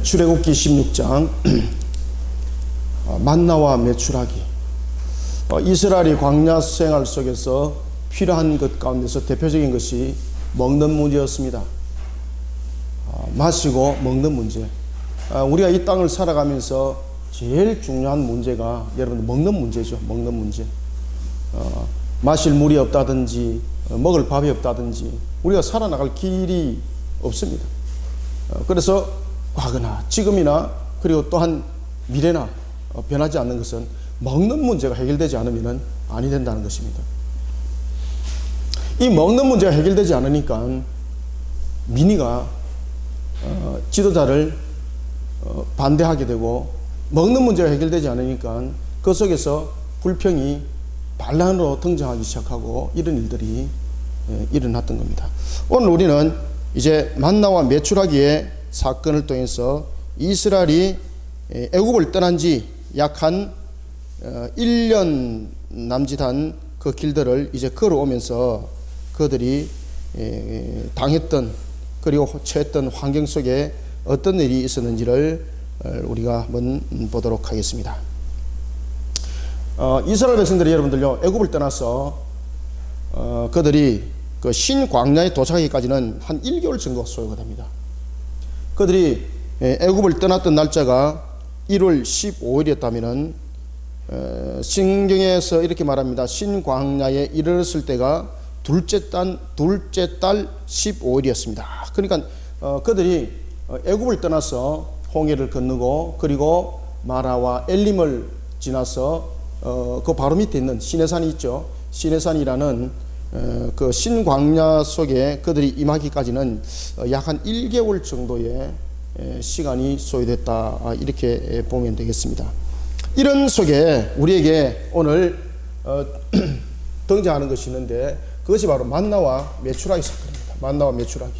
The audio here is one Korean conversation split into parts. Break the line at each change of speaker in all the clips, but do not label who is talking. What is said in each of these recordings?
출애굽기 16장 만나와 메추라기. 이스라엘이 광야 생활 속에서 필요한 것 가운데서 대표적인 것이 먹는 문제였습니다. 마시고 먹는 문제. 우리가 이 땅을 살아가면서 제일 중요한 문제가 여러분 먹는 문제죠. 먹는 문제. 마실 물이 없다든지 먹을 밥이 없다든지 우리가 살아나갈 길이 없습니다. 그래서 과거나 지금이나 그리고 또한 미래나 변하지 않는 것은 먹는 문제가 해결되지 않으면 아니 된다는 것입니다. 이 먹는 문제가 해결되지 않으니까 민의가 지도자를 반대하게 되고, 먹는 문제가 해결되지 않으니까 그 속에서 불평이 반란으로 등장하기 시작하고 이런 일들이 일어났던 겁니다. 오늘 우리는 이제 만나와 메추라기의 사건을 통해서 이스라엘이 애굽을 떠난 지 약 한 1년 남짓한 그 길들을 이제 걸어오면서 그들이 당했던 그리고 처했던 환경 속에 어떤 일이 있었는지를 우리가 한번 보도록 하겠습니다. 이스라엘 백성들이 여러분들요, 애굽을 떠나서 그들이 그 신광야에 도착하기까지는 한 1개월 정도 소요가 됩니다. 그들이 애굽을 떠났던 날짜가 1월 15일이었다면은 신경에서 이렇게 말합니다. 신광야에 이르렀을 때가 둘째 달 15일이었습니다. 그러니까 그들이 애굽을 떠나서 홍해를 건너고 그리고 마라와 엘림을 지나서 그 바로 밑에 있는 시내산이 있죠. 시내산이라는 그 신광야 속에 그들이 임하기까지는 약 한 1개월 정도의 시간이 소요됐다, 이렇게 보면 되겠습니다. 이런 속에 우리에게 오늘 등장하는 것이 있는데 그것이 바로 만나와 메추라기 사건입니다. 만나와 메추라기.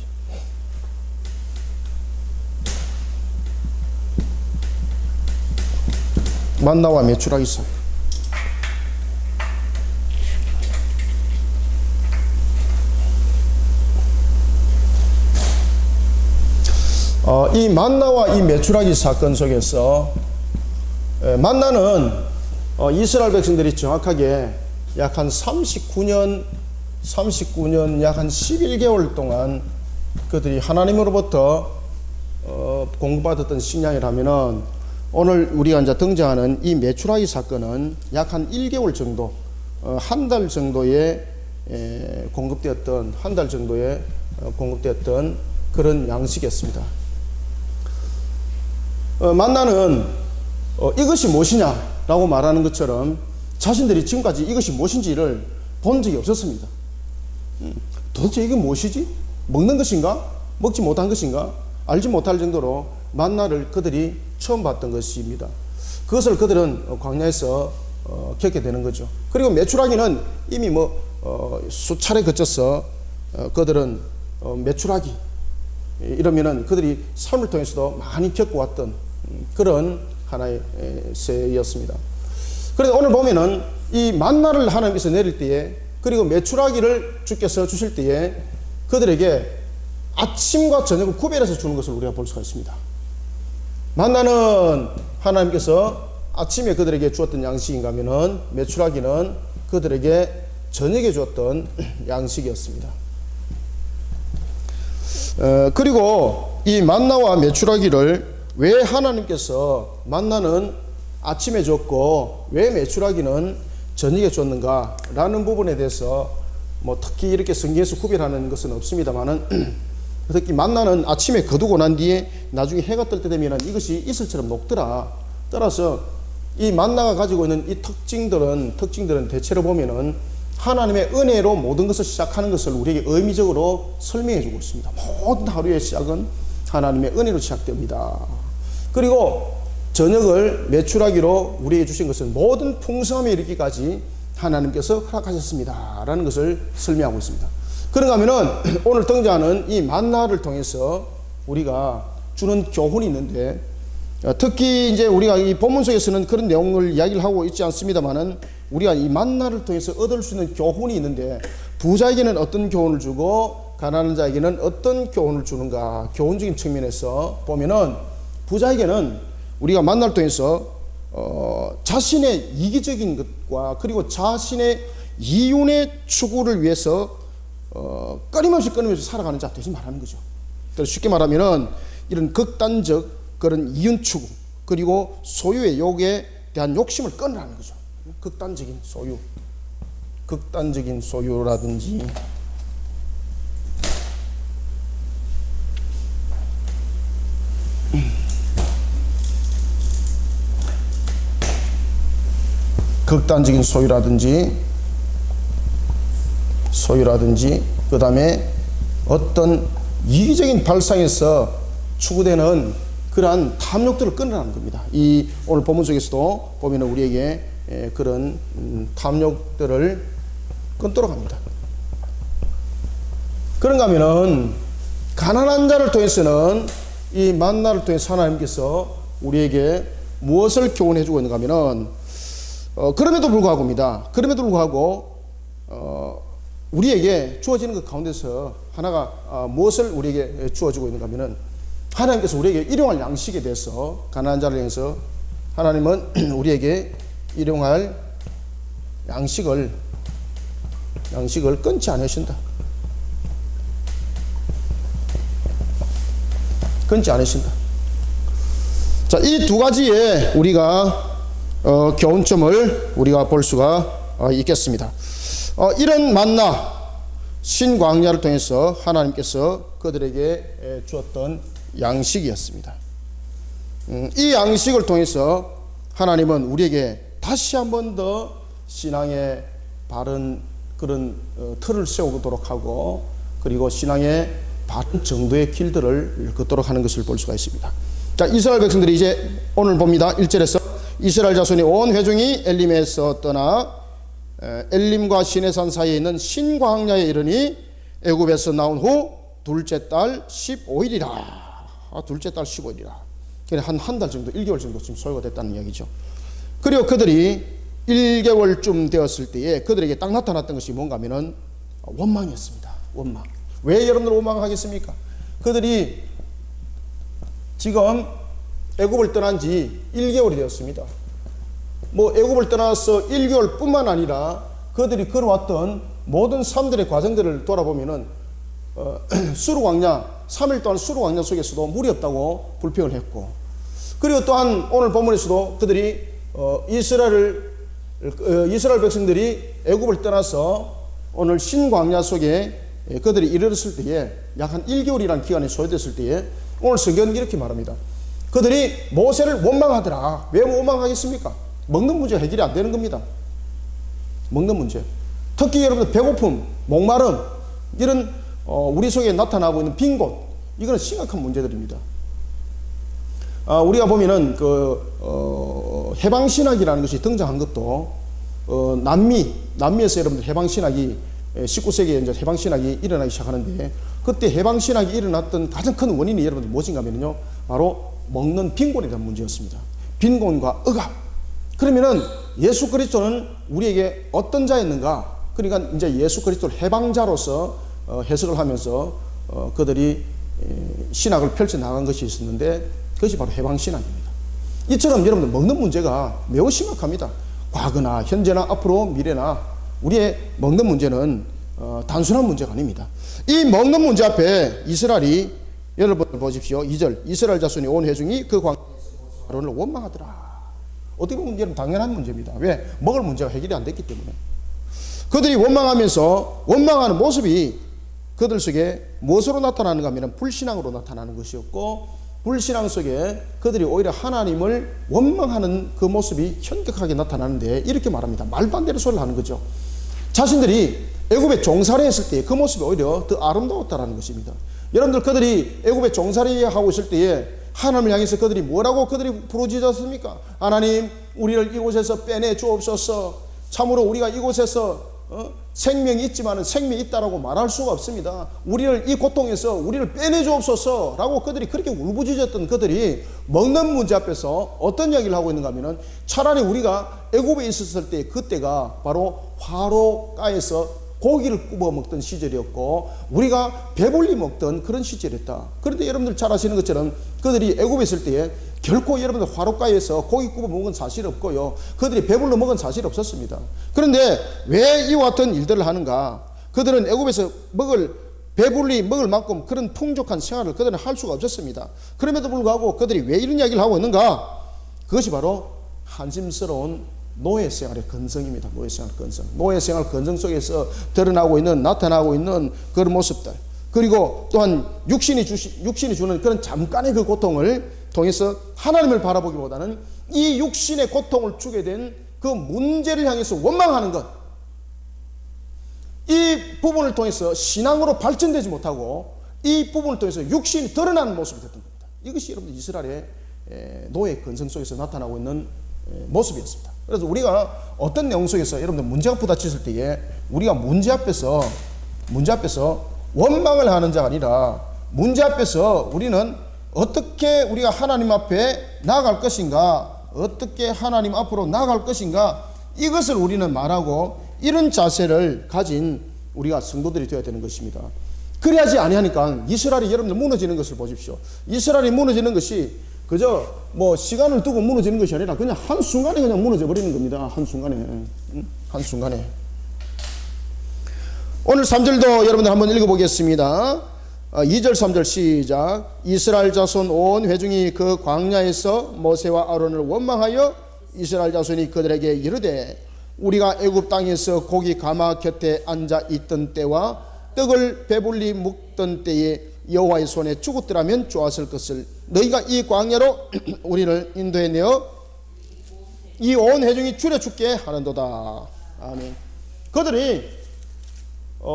만나와 메추라기 사건. 이 만나와 이 메추라기 사건 속에서 만나는 이스라엘 백성들이 정확하게 약 한 39년 약 한 11개월 동안 그들이 하나님으로부터 공급받았던 식량이라면은 오늘 우리가 이제 등장하는 이 메추라기 사건은 약 한 1개월 정도, 한 달 정도의 공급되었던, 한 달 정도의 공급되었던 그런 양식이었습니다. 만나는 이것이 무엇이냐라고 말하는 것처럼 자신들이 지금까지 이것이 무엇인지를 본 적이 없었습니다. 도대체 이게 무엇이지? 먹는 것인가? 먹지 못한 것인가? 알지 못할 정도로 만나를 그들이 처음 봤던 것입니다. 그것을 그들은 광야에서 겪게 되는 거죠. 그리고 메추라기는 이미 수차례 거쳐서 그들은 메추라기 이러면은 그들이 삶을 통해서도 많이 겪어왔던 그런 하나의 새였습니다. 그래서 오늘 보면은 이 만나를 하나님께서 내릴 때에 그리고 메추라기를 주께서 주실 때에 그들에게 아침과 저녁을 구별해서 주는 것을 우리가 볼 수가 있습니다. 만나는 하나님께서 아침에 그들에게 주었던 양식인가 하면은 메추라기는 그들에게 저녁에 주었던 양식이었습니다. 그리고 이 만나와 메추라기를 왜 하나님께서 만나는 아침에 줬고 왜 메추라기는 저녁에 줬는가 라는 부분에 대해서 특히 이렇게 성경에서 구별하는 것은 없습니다만은 특히 만나는 아침에 거두고 난 뒤에 나중에 해가 뜰 때 되면 이것이 이슬처럼 녹더라. 따라서 이 만나가 가지고 있는 이 특징들은 대체로 보면은 하나님의 은혜로 모든 것을 시작하는 것을 우리에게 의미적으로 설명해 주고 있습니다. 모든 하루의 시작은 하나님의 은혜로 시작됩니다. 그리고 저녁을 메추라기로 우리에게 주신 것은 모든 풍성함에 이르기까지 하나님께서 허락하셨습니다 라는 것을 설명하고 있습니다. 그런가 하면은 오늘 등장하는 이 만나를 통해서 우리가 주는 교훈이 있는데, 특히 이제 우리가 이 본문 속에서는 그런 내용을 이야기를 하고 있지 않습니다만은 우리가 이 만나를 통해서 얻을 수 있는 교훈이 있는데, 부자에게는 어떤 교훈을 주고 가난한 자에게는 어떤 교훈을 주는가, 교훈적인 측면에서 보면은 부자에게는 우리가 만날 통해서 자신의 이기적인 것과 그리고 자신의 이윤의 추구를 위해서 끊임없이 살아가는 자 대신 말하는 거죠. 그래서 쉽게 말하면은 이런 극단적 그런 이윤 추구 그리고 소유의 욕에 대한 욕심을 끊으라는 거죠. 극단적인 소유라든지 그 다음에 어떤 이기적인 발상에서 추구되는 그러한 탐욕들을 끊으라는 겁니다. 이 오늘 본문 속에서도 보면 우리에게 그런 탐욕들을 끊도록 합니다. 그런가 하면은 가난한 자를 통해서는 이 만나를 통해서 하나님께서 우리에게 무엇을 교훈해 주고 있는가 하면은 그럼에도 불구하고 우리에게 주어지는 것 가운데서 하나가 무엇을 우리에게 주어지고 있는가 하면은 하나님께서 우리에게 일용할 양식에 대해서 가난한 자를 향해서 하나님은 우리에게 일용할 양식을 끊지 않으신다. 자, 이 두 가지에 우리가 교훈점을 우리가 볼 수가 있겠습니다. 이런 만나 신광야를 통해서 하나님께서 그들에게 주었던 양식이었습니다. 이 양식을 통해서 하나님은 우리에게 다시 한 번 더 신앙의 바른 그런 틀을 세우도록 하고 그리고 신앙의 바른 정도의 길들을 걷도록 하는 것을 볼 수가 있습니다. 자, 이스라엘 백성들이 이제 오늘 봅니다. 1절에서 이스라엘 자손이 온 회중이 엘림에서 떠나 엘림과 시내산 사이에 있는 신광야에 이르니 애굽에서 나온 후 둘째 달 15일이라. 한 달 정도, 1개월 정도 지금 소요가 됐다는 이야기죠. 그리고 그들이 1개월쯤 되었을 때에 그들에게 딱 나타났던 것이 뭔가 하면은 원망이었습니다. 원망. 왜 여러분들 원망하겠습니까? 그들이 지금 애굽을 떠난 지 1개월이 되었습니다. 애굽을 떠나서 1개월 뿐만 아니라 그들이 걸어왔던 모든 삶들의 과정들을 돌아보면은 수르광야 3일 동안 수르광야 속에서도 물이 없다고 불평을 했고, 그리고 또한 오늘 본문에서도 그들이 이스라엘 백성들이 애굽을 떠나서 오늘 신광야 속에 그들이 이르렀을 때에 약 한 1개월이라는 기간이 소요됐을 때에 오늘 성경은 이렇게 말합니다. 그들이 모세를 원망하더라. 왜 원망하겠습니까? 먹는 문제가 해결이 안 되는 겁니다. 먹는 문제. 특히 여러분들 배고픔, 목마름, 이런 우리 속에 나타나고 있는 빈 곳, 이거는 심각한 문제들입니다. 우리가 보면은 해방신학이라는 것이 등장한 것도 남미에서 여러분들 해방신학이 19세기에 이제 해방신학이 일어나기 시작하는데, 그때 해방신학이 일어났던 가장 큰 원인이 여러분들 무엇인가 하면요, 바로 먹는 빈곤에 대한 문제였습니다. 빈곤과 억압. 그러면은 예수 그리스도는 우리에게 어떤 자였는가? 그러니까 이제 예수 그리스도를 해방자로서 해석을 하면서 그들이 신학을 펼쳐 나간 것이 있었는데, 그것이 바로 해방신학입니다. 이처럼 여러분들 먹는 문제가 매우 심각합니다. 과거나 현재나 앞으로 미래나 우리의 먹는 문제는 단순한 문제가 아닙니다. 이 먹는 문제 앞에 이스라엘이, 여러분 보십시오. 2절, 이스라엘 자손이 온 회중이 그 광야에서 아론을 원망하더라. 어떻게 보면 여러분 당연한 문제입니다. 왜? 먹을 문제가 해결이 안 됐기 때문에. 그들이 원망하면서 원망하는 모습이 그들 속에 무엇으로 나타나는가 하면 불신앙으로 나타나는 것이었고, 불신앙 속에 그들이 오히려 하나님을 원망하는 그 모습이 현격하게 나타나는데, 이렇게 말합니다. 말도 안 되는 소리를 하는 거죠. 자신들이 애굽에 종살이 했을 때 그 모습이 오히려 더 아름다웠다는 것입니다. 여러분들, 그들이 애굽에 종살이 하고 있을 때에 하나님을 향해서 그들이 뭐라고 그들이 부르짖었습니까? 하나님, 우리를 이곳에서 빼내 주옵소서. 참으로 우리가 이곳에서 생명이 있지만 생명이 있다라고 말할 수가 없습니다. 우리를 이 고통에서 우리를 빼내 주옵소서 라고 그들이 그렇게 울부짖었던 그들이 먹는 문제 앞에서 어떤 이야기를 하고 있는가 하면은, 차라리 우리가 애굽에 있었을 때 그때가 바로 화로가에서 고기를 구워 먹던 시절이었고 우리가 배불리 먹던 그런 시절이었다. 그런데 여러분들 잘 아시는 것처럼 그들이 애굽에 있을 때에 결코 여러분들 화롯가에서 고기 구워 먹은 사실 없고요. 그들이 배불러 먹은 사실 없었습니다. 그런데 왜 이와 같은 일들을 하는가? 그들은 애굽에서 배불리 먹을 만큼 그런 풍족한 생활을 그들은 할 수가 없었습니다. 그럼에도 불구하고 그들이 왜 이런 이야기를 하고 있는가? 그것이 바로 한심스러운 노예생활의 건성입니다. 노예생활 건성. 노예생활 건성 속에서 나타나고 있는 그런 모습들. 그리고 또한 육신이 주는 그런 잠깐의 그 고통을 통해서 하나님을 바라보기보다는 이 육신의 고통을 주게 된 그 문제를 향해서 원망하는 것. 이 부분을 통해서 신앙으로 발전되지 못하고 이 부분을 통해서 육신이 드러나는 모습이 됐던 겁니다. 이것이 여러분 이스라엘의 노예 건성 속에서 나타나고 있는 모습이었습니다. 그래서 우리가 어떤 내용 속에서 여러분들 문제가 부딪혔을 때에 우리가 문제 앞에서 원망을 하는 자가 아니라 문제 앞에서 우리는 어떻게 우리가 하나님 앞에 나아갈 것인가, 어떻게 하나님 앞으로 나아갈 것인가, 이것을 우리는 말하고 이런 자세를 가진 우리가 성도들이 되어야 되는 것입니다. 그래야지 아니하니까 이스라엘이 여러분들 무너지는 것을 보십시오. 이스라엘이 무너지는 것이 그저 시간을 두고 무너지는 것이 아니라 그냥 한순간에 그냥 무너져 버리는 겁니다. 한순간에. 오늘 3절도 여러분들 한번 읽어보겠습니다. 2절 3절 시작. 이스라엘 자손 온 회중이 그 광야에서 모세와 아론을 원망하여 이스라엘 자손이 그들에게 이르되 우리가 애굽 땅에서 고기 가마 곁에 앉아 있던 때와 떡을 배불리 먹던 때에 여호와의 손에 죽었더라면 좋았을 것을 너희가 이 광야로 우리를 인도해 내어 이 온 회중이 줄여 죽게 하는도다. 아멘. 그들이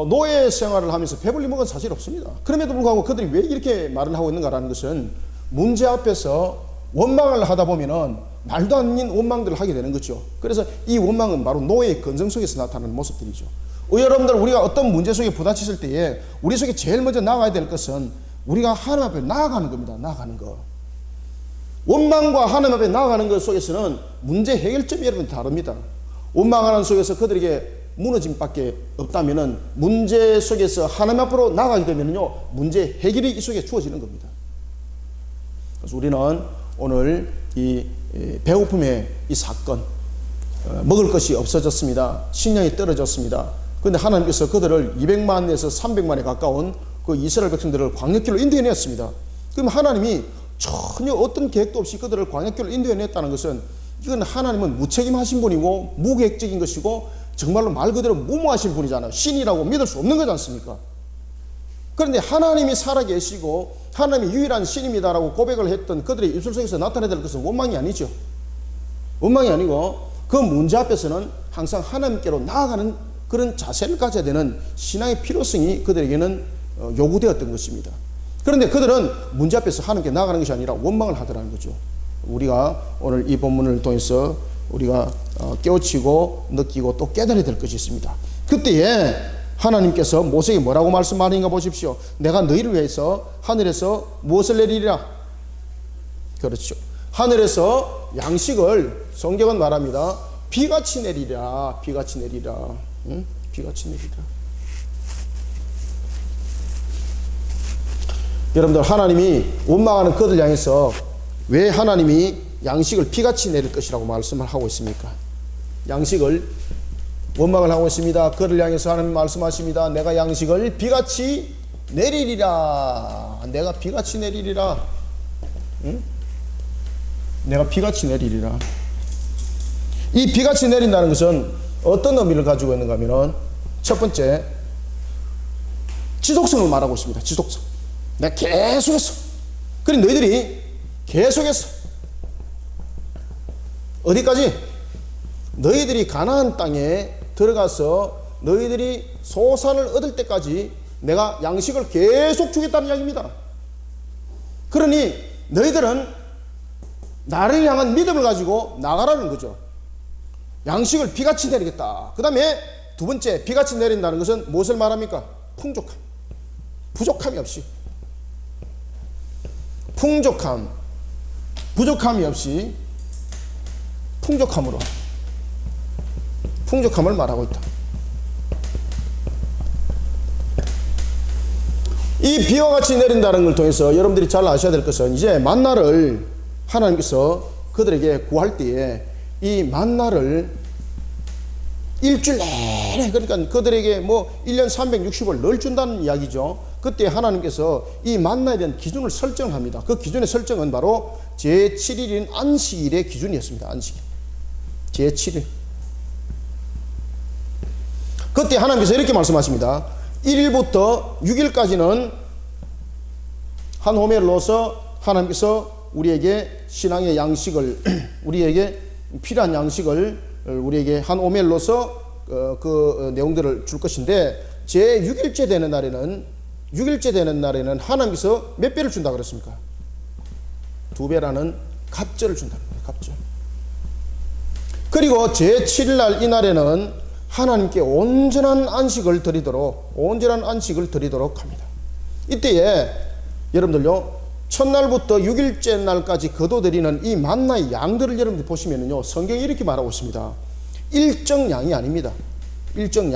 노예 생활을 하면서 배불리 먹은 사실 없습니다. 그럼에도 불구하고 그들이 왜 이렇게 말을 하고 있는가라는 것은 문제 앞에서 원망을 하다 보면은 말도 안 되는 원망들을 하게 되는 거죠. 그래서 이 원망은 바로 노예의 건성 속에서 나타나는 모습들이죠. 여러분들 우리가 어떤 문제 속에 부딪혔을 때에 우리 속에 제일 먼저 나가야 될 것은 우리가 하나님 앞에 나아가는 겁니다. 나아가는 거. 원망과 하나님 앞에 나아가는 것 속에서는 문제 해결점이 여러분 다릅니다. 원망하는 속에서 그들에게 무너짐밖에 없다면은 문제 속에서 하나님 앞으로 나아가게 되면요 문제 해결이 이 속에 주어지는 겁니다. 그래서 우리는 오늘 이 배고픔의 이 사건, 먹을 것이 없어졌습니다. 식량이 떨어졌습니다. 그런데 하나님께서 그들을 200만에서 300만에 가까운 그 이스라엘 백성들을 광야길로 인도해냈습니다. 그럼 하나님이 전혀 어떤 계획도 없이 그들을 광야길로 인도해냈다는 것은 이건 하나님은 무책임하신 분이고 무계획적인 것이고 정말로 말 그대로 무모하신 분이잖아요. 신이라고 믿을 수 없는 거지 않습니까? 그런데 하나님이 살아계시고 하나님이 유일한 신입니다라고 고백을 했던 그들의 입술 속에서 나타나야 될 것은 원망이 아니죠. 원망이 아니고 그 문제 앞에서는 항상 하나님께로 나아가는 그런 자세를 가져야 되는 신앙의 필요성이 그들에게는 요구되었던 것입니다. 그런데 그들은 문제 앞에서 하나님께 나아가는 것이 아니라 원망을 하더라는 거죠. 우리가 오늘 이 본문을 통해서 우리가 깨우치고 느끼고 또 깨달아야 될 것이 있습니다. 그때에 하나님께서 모세에게 뭐라고 말씀하는가 보십시오. 내가 너희를 위해서 하늘에서 무엇을 내리리라? 그렇죠. 하늘에서 양식을 성경은 말합니다. 비같이 내리라. 비같이 내리라. 응? 비같이 내리라. 여러분들 하나님이 원망하는 그들 향해서 왜 하나님이 양식을 비같이 내릴 것이라고 말씀을 하고 있습니까? 양식을 원망을 하고 있습니다. 그를 향해서 하나님 말씀하십니다. 내가 양식을 비같이 내리리라. 내가 비같이 내리리라. 응? 내가 비같이 내리리라. 이 비같이 내린다는 것은 어떤 의미를 가지고 있는가 하면 첫 번째 지속성을 말하고 있습니다. 지속성. 내가 계속해서. 그럼 너희들이 계속해서 어디까지? 너희들이 가나안 땅에 들어가서 너희들이 소산을 얻을 때까지 내가 양식을 계속 주겠다는 이야기입니다. 그러니 너희들은 나를 향한 믿음을 가지고 나가라는 거죠. 양식을 비같이 내리겠다. 그 다음에 두 번째 비같이 내린다는 것은 무엇을 말합니까? 풍족함. 부족함이 없이. 풍족함. 부족함이 없이 풍족함으로. 풍족함을 말하고 있다. 이 비와 같이 내린다는 걸 통해서 여러분들이 잘 아셔야 될 것은 이제 만나를 하나님께서 그들에게 구할 때에 이 만나를 일주일 내내, 그러니까 그들에게 뭐 1년 360을 늘 준다는 이야기죠. 그때 하나님께서 이 만나에 대한 기준을 설정합니다. 그 기준의 설정은 바로 제7일인 안식일의 기준이었습니다. 안식일. 제7일. 그때 하나님께서 이렇게 말씀하십니다. 1일부터 6일까지는 한 호멜을 넣어서 하나님께서 우리에게 신앙의 양식을 우리에게 필요한 양식을 우리에게 한 오멜 넣어서 그 내용들을 줄 것인데 제 6일째 되는 날에는 하나님께서 몇 배를 준다 그랬습니까? 2배라는 갑절을 준다는 거예요. 갑절. 그리고 제 7일날 이날에는 하나님께 온전한 안식을 드리도록 합니다. 이때에 여러분들요, 첫날부터 6일째 날까지 거둬들이는 이 만나의 양들을 여러분들 보시면요, 성경이 이렇게 말하고 있습니다. 일정 양이 아닙니다. 일정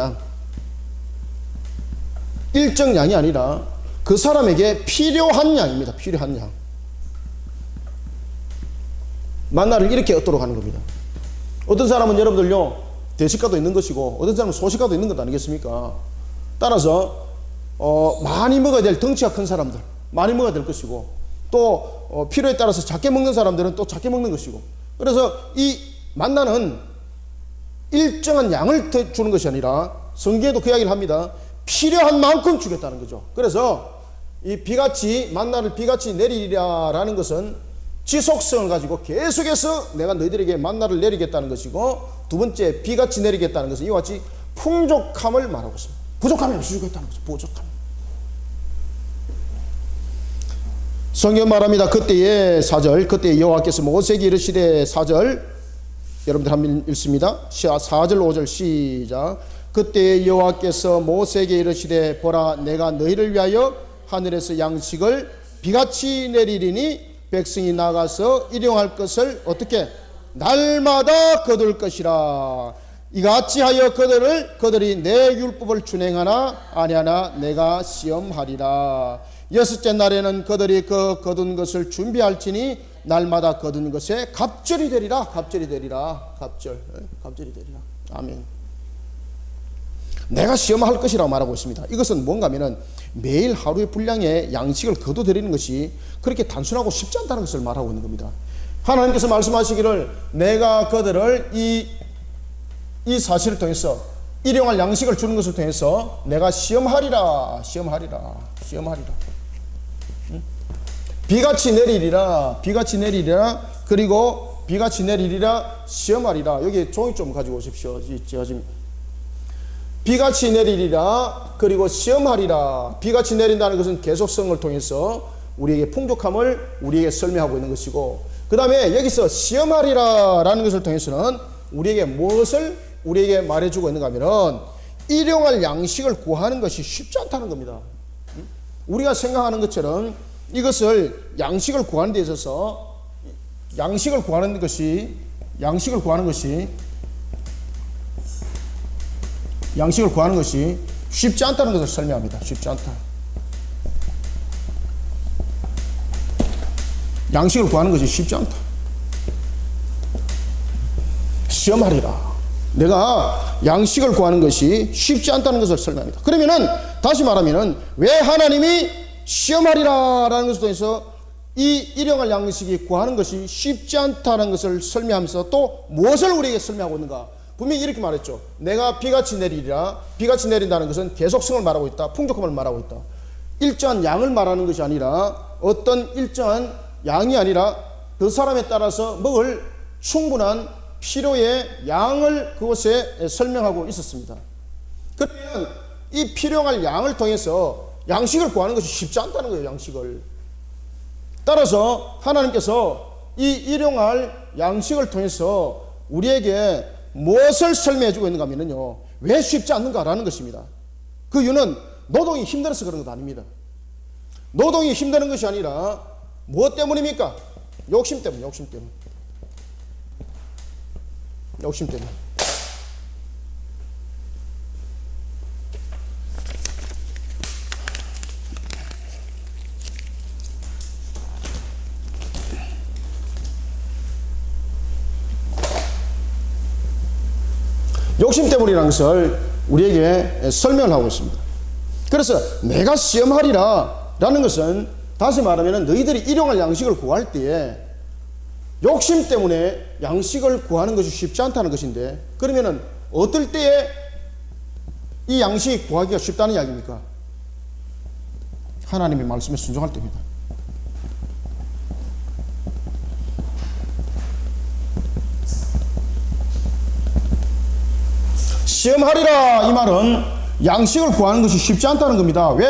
양이 아니라 그 사람에게 필요한 양입니다. 필요한 양. 만나를 이렇게 얻도록 하는 겁니다. 어떤 사람은 여러분들요, 대식가도 있는 것이고 어떤 사람은 소식가도 있는 것 아니겠습니까? 따라서 많이 먹어야 될 덩치가 큰 사람들 많이 먹어야 될 것이고 또 필요에 따라서 작게 먹는 사람들은 또 작게 먹는 것이고, 그래서 이 만나는 일정한 양을 주는 것이 아니라 성경에도 그 이야기를 합니다. 필요한 만큼 주겠다는 거죠. 그래서 이 만나를 비같이 내리리라라는 것은 지속성을 가지고 계속해서 내가 너희들에게 만나를 내리겠다는 것이고, 두 번째 비같이 내리겠다는 것은 이와 같이 풍족함을 말하고 있습니다. 부족함이 없이 주겠다는 거죠. 부족함. 성경 말합니다. 그때의 4절, 그때 여호와께서 모세에게 이르시되 4절, 여러분들 한번 읽습니다. 4절 5절 시작. 그때 여호와께서 모세에게 이르시되 보라, 내가 너희를 위하여 하늘에서 양식을 비같이 내리리니 백성이 나가서 일용할 것을 어떻게 날마다 거둘 것이라. 이같이 하여 그들이 내 율법을 준행하나 아니하나 내가 시험하리라. 6째 날에는 그들이 그 거둔 것을 준비할지니 날마다 거둔 것에 갑절이 되리라. 갑절이 되리라. 갑절이 되리라. 아멘. 내가 시험할 것이라고 말하고 있습니다. 이것은 뭔가 하면은 매일 하루의 분량의 양식을 거둬들이는 것이 그렇게 단순하고 쉽지 않다는 것을 말하고 있는 겁니다. 하나님께서 말씀하시기를 내가 그들을 이 사실을 통해서 일용할 양식을 주는 것을 통해서 내가 시험하리라. 비같이 내리리라. 그리고 비같이 내리리라. 시험하리라. 여기 종이 좀 가지고 오십시오. 제가 지금 비같이 내리리라. 그리고 시험하리라. 비같이 내린다는 것은 계속성을 통해서 우리에게 풍족함을 우리에게 설명하고 있는 것이고, 그 다음에 여기서 시험하리라 라는 것을 통해서는 우리에게 무엇을 우리에게 말해주고 있는가 하면은 일용할 양식을 구하는 것이 쉽지 않다는 겁니다. 우리가 생각하는 것처럼 이것을 양식을 구하는 데 있어서 양식을 구하는 것이 쉽지 않다는 것을 설명합니다. 쉽지 않다. 양식을 구하는 것이 쉽지 않다. 시험하리라. 내가 양식을 구하는 것이 쉽지 않다는 것을 설명합니다. 그러면은 다시 말하면은 왜 하나님이 시험하리라라는 것을 통해서 이 일용할 양식이 구하는 것이 쉽지 않다는 것을 설명하면서 또 무엇을 우리에게 설명하고 있는가? 분명히 이렇게 말했죠. 내가 비같이 내리리라. 비같이 내린다는 것은 계속성을 말하고 있다. 풍족함을 말하고 있다. 일정한 양을 말하는 것이 아니라 어떤 일정한 양이 아니라 그 사람에 따라서 먹을 충분한 필요의 양을 그것에 설명하고 있었습니다. 그러면 이 필요할 양을 통해서 양식을 구하는 것이 쉽지 않다는 거예요. 양식을. 따라서 하나님께서 이 일용할 양식을 통해서 우리에게 무엇을 설명해 주고 있는가 하면요, 왜 쉽지 않는가라는 것입니다. 그 이유는 노동이 힘들어서 그런 것 아닙니다. 노동이 힘드는 것이 아니라 무엇 때문입니까? 욕심 때문에. 욕심 때문이라는 것을 우리에게 설명을 하고 있습니다. 그래서 내가 시험하리라 라는 것은 다시 말하면 너희들이 일용할 양식을 구할 때에 욕심 때문에 양식을 구하는 것이 쉽지 않다는 것인데, 그러면은 어떨 때에 이 양식 구하기가 쉽다는 이야기입니까? 하나님의 말씀에 순종할 때입니다. 시험하리라 이 말은 양식을 구하는 것이 쉽지 않다는 겁니다. 왜?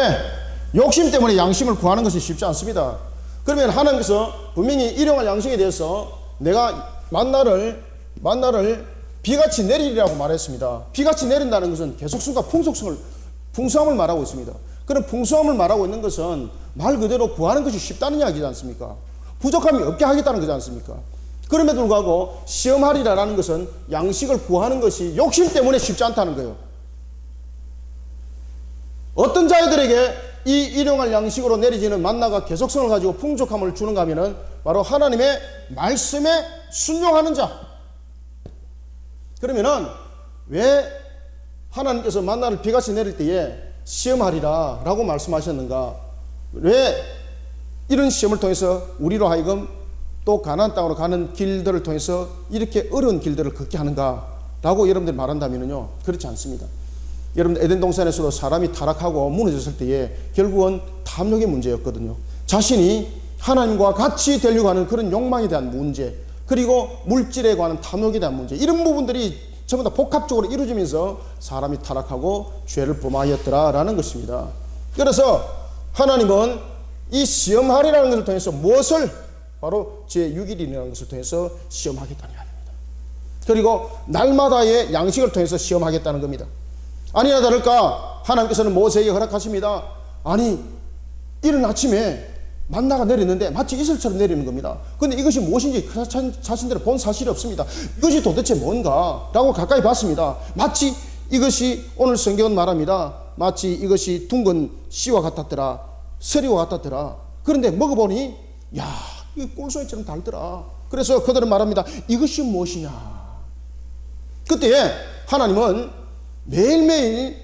욕심 때문에 양식을 구하는 것이 쉽지 않습니다. 그러면 하나님께서 분명히 일용할 양식에 대해서 내가 만나를 비같이 내리리라고 말했습니다. 비같이 내린다는 것은 계속성과 풍성함을 말하고 있습니다. 그런 풍성함을 말하고 있는 것은 말 그대로 구하는 것이 쉽다는 이야기지 않습니까? 부족함이 없게 하겠다는 거지 않습니까? 그럼에도 불구하고 시험하리라는 것은 양식을 구하는 것이 욕심 때문에 쉽지 않다는 거예요. 어떤 자들에게 이 일용할 양식으로 내리지는 만나가 계속성을 가지고 풍족함을 주는가 하면은 바로 하나님의 말씀에 순종하는 자. 그러면은 왜 하나님께서 만나를 비같이 내릴 때에 시험하리라 라고 말씀하셨는가? 왜 이런 시험을 통해서 우리로 하여금 또 가나안 땅으로 가는 길들을 통해서 이렇게 어려운 길들을 걷게 하는가 라고 여러분들이 말한다면요, 그렇지 않습니다. 여러분, 에덴 동산에서도 사람이 타락하고 무너졌을 때에 결국은 탐욕의 문제였거든요. 자신이 하나님과 같이 되려고 하는 그런 욕망에 대한 문제, 그리고 물질에 관한 탐욕에 대한 문제, 이런 부분들이 전부 다 복합적으로 이루어지면서 사람이 타락하고 죄를 범하였더라라는 것입니다. 그래서 하나님은 이 시험하리라는 것을 통해서 무엇을? 바로 제6일이라는 것을 통해서 시험하겠다는 이야기입니다. 그리고 날마다의 양식을 통해서 시험하겠다는 겁니다. 아니나 다를까 하나님께서는 모세에게 허락하십니다. 아니, 이른 아침에 만나가 내렸는데 마치 이슬처럼 내리는 겁니다. 그런데 이것이 무엇인지 그 자신들은 본 사실이 없습니다. 이것이 도대체 뭔가? 라고 가까이 봤습니다. 마치 이것이, 오늘 성경은 말합니다, 마치 이것이 둥근 씨와 같았더라, 서리와 같았더라. 그런데 먹어보니 야, 이 꿀송이처럼 달더라. 그래서 그들은 말합니다. 이것이 무엇이냐? 그때 하나님은 매일매일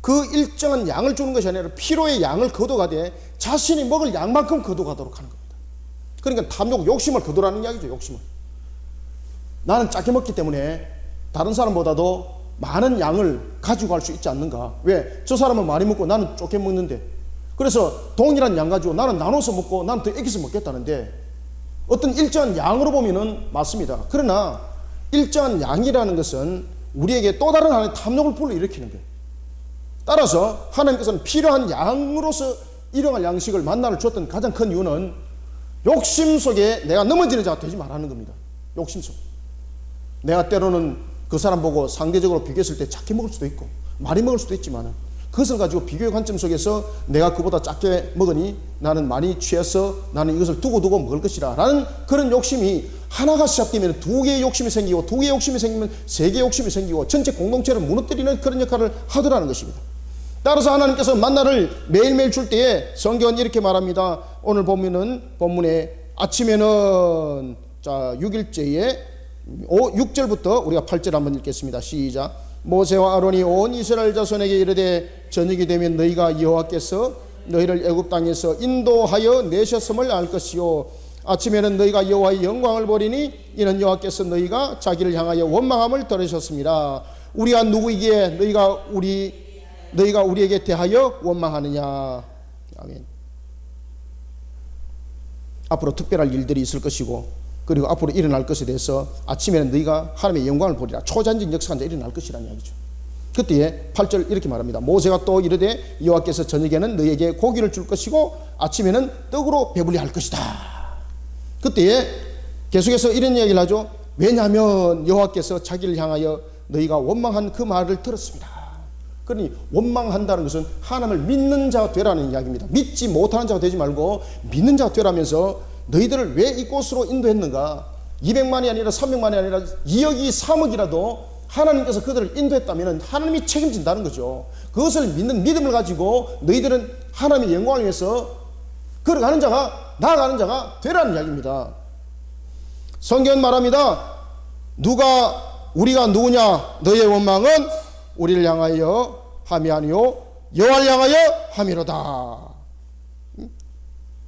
그 일정한 양을 주는 것이 아니라 필요의 양을 거둬가되 자신이 먹을 양만큼 거둬가도록 하는 겁니다. 그러니까 탐욕, 욕심을 거두라는 이야기죠. 욕심을. 나는 작게 먹기 때문에 다른 사람보다도 많은 양을 가지고 갈 수 있지 않는가? 왜? 저 사람은 많이 먹고 나는 좁게 먹는데, 그래서 동일한 양 가지고 나는 나눠서 먹고 나는 더 애기서 먹겠다는데, 어떤 일정한 양으로 보면은 맞습니다. 그러나 일정한 양이라는 것은 우리에게 또 다른 하나의 탐욕을 불러일으키는 거예요. 따라서 하나님께서는 필요한 양으로서 일용할 양식을 만나를 줬던 가장 큰 이유는 욕심 속에 내가 넘어지는 자가 되지 말라는 겁니다. 욕심 속. 내가 때로는 그 사람 보고 상대적으로 비교했을 때 작게 먹을 수도 있고 많이 먹을 수도 있지만, 그것을 가지고 비교의 관점 속에서 내가 그보다 작게 먹으니 나는 많이 취해서 나는 이것을 두고 먹을 것이라 라는 그런 욕심이 하나가 시작되면 두 개의 욕심이 생기고, 두 개의 욕심이 생기면 세 개의 욕심이 생기고, 전체 공동체를 무너뜨리는 그런 역할을 하더라는 것입니다. 따라서 하나님께서 만나를 매일매일 줄 때에 성경은 이렇게 말합니다. 오늘 보면은 본문에 아침에는 6일째에 6절부터 우리가 8절 한번 읽겠습니다. 시작. 모세와 아론이 온 이스라엘 자손에게 이르되 저녁이 되면 너희가 여호와께서 너희를 애굽 땅에서 인도하여 내셨음을 알 것이요, 아침에는 너희가 여호와의 영광을 보리니 이는 여호와께서 너희가 자기를 향하여 원망함을 들으셨습니다. 우리가 누구이기에 너희가 우리에게 대하여 원망하느냐. 아멘. 앞으로 특별할 일들이 있을 것이고, 그리고 앞으로 일어날 것에 대해서 아침에는 너희가 하나님의 영광을 보리라. 초자연적 역사가 이제 일어날 것이라는 이야기죠. 그때에 8절 이렇게 말합니다. 모세가 또 이르되 여호와께서 저녁에는 너희에게 고기를 줄 것이고 아침에는 떡으로 배불리 할 것이다. 그때에 계속해서 이런 이야기를 하죠. 왜냐하면 여호와께서 자기를 향하여 너희가 원망한 그 말을 들었습니다. 그러니 원망한다는 것은 하나님을 믿는 자가 되라는 이야기입니다. 믿지 못하는 자가 되지 말고 믿는 자가 되라면서 너희들을 왜 이곳으로 인도했는가? 200만이 아니라 300만이 아니라 2억이 3억이라도 하나님께서 그들을 인도했다면 하나님이 책임진다는 거죠. 그것을 믿는 믿음을 가지고 너희들은 하나님의 영광을 위해서 걸어가는 자가, 나아가는 자가 되라는 이야기입니다. 성경은 말합니다. 누가 우리가 누구냐? 너의 원망은 우리를 향하여 함이 아니요 여호와를 향하여 함이로다.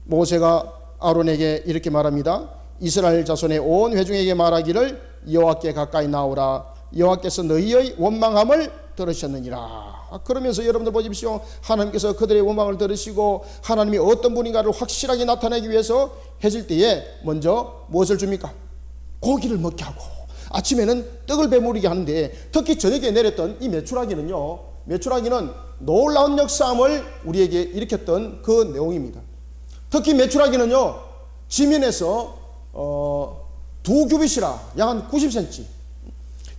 모세가 아론에게 이렇게 말합니다. 이스라엘 자손의 온 회중에게 말하기를 여호와께 가까이 나오라. 여호와께서 너희의 원망함을 들으셨느니라. 그러면서 여러분들 보십시오. 하나님께서 그들의 원망을 들으시고 하나님이 어떤 분인가를 확실하게 나타내기 위해서 해질 때에 먼저 무엇을 줍니까? 고기를 먹게 하고 아침에는 떡을 배부르게 하는데, 특히 저녁에 내렸던 이 메추라기는요, 메추라기는 놀라운 역사함을 우리에게 일으켰던 그 내용입니다. 특히 메추라기는요, 지면에서 2규빗이라 약 한 90cm,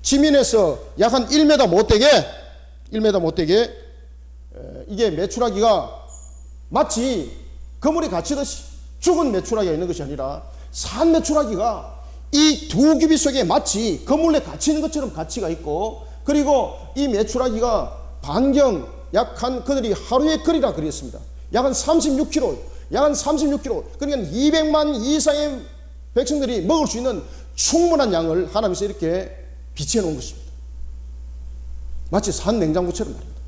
지면에서 약 한 1m 못되게 이게 메추라기가 마치 그물에 갇히듯이 죽은 메추라기가 있는 것이 아니라 산 메추라기가 이 2규빗 속에 마치 그물에 갇히는 것처럼 가치가 있고, 그리고 이 메추라기가 반경 약 한, 그들이 하루의 거리라 그랬습니다. 약 한 36km, 약 한 36km, 그러니까 200만 이상의 백성들이 먹을 수 있는 충분한 양을 하나님께서 이렇게 비치해 놓은 것입니다. 마치 산 냉장고처럼 말입니다.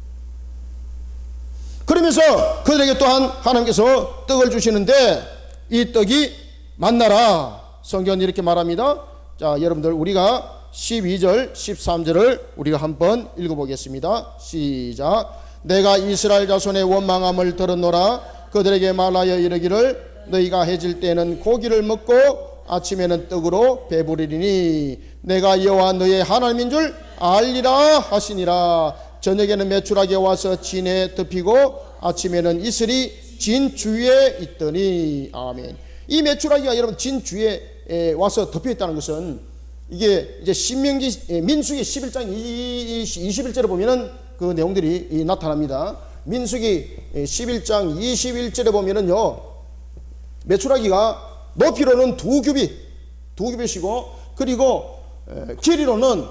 그러면서 그들에게 또한 하나님께서 떡을 주시는데, 이 떡이 만나라. 성경은 이렇게 말합니다. 자, 여러분들 우리가 12절 13절을 우리가 한번 읽어보겠습니다. 시작. 내가 이스라엘 자손의 원망함을 들었노라. 그들에게 말하여 이르기를 너희가 해질 때는 고기를 먹고 아침에는 떡으로 배부르리니 내가 여호와 너의 하나님인 줄 알리라 하시니라. 저녁에는 메추라기 와서 진에 덮이고 아침에는 이슬이 진 주위에 있더니. 아멘. 이 메추라기가 여러분 진 주위에 와서 덮여 있다는 것은, 이게 이제 신명기 민수기 11장 21절에 보면은 그 내용들이 나타납니다. 민수기 11장 21절에 보면은요, 메추라기가 높이로는 2규빗이고, 그리고 길이로는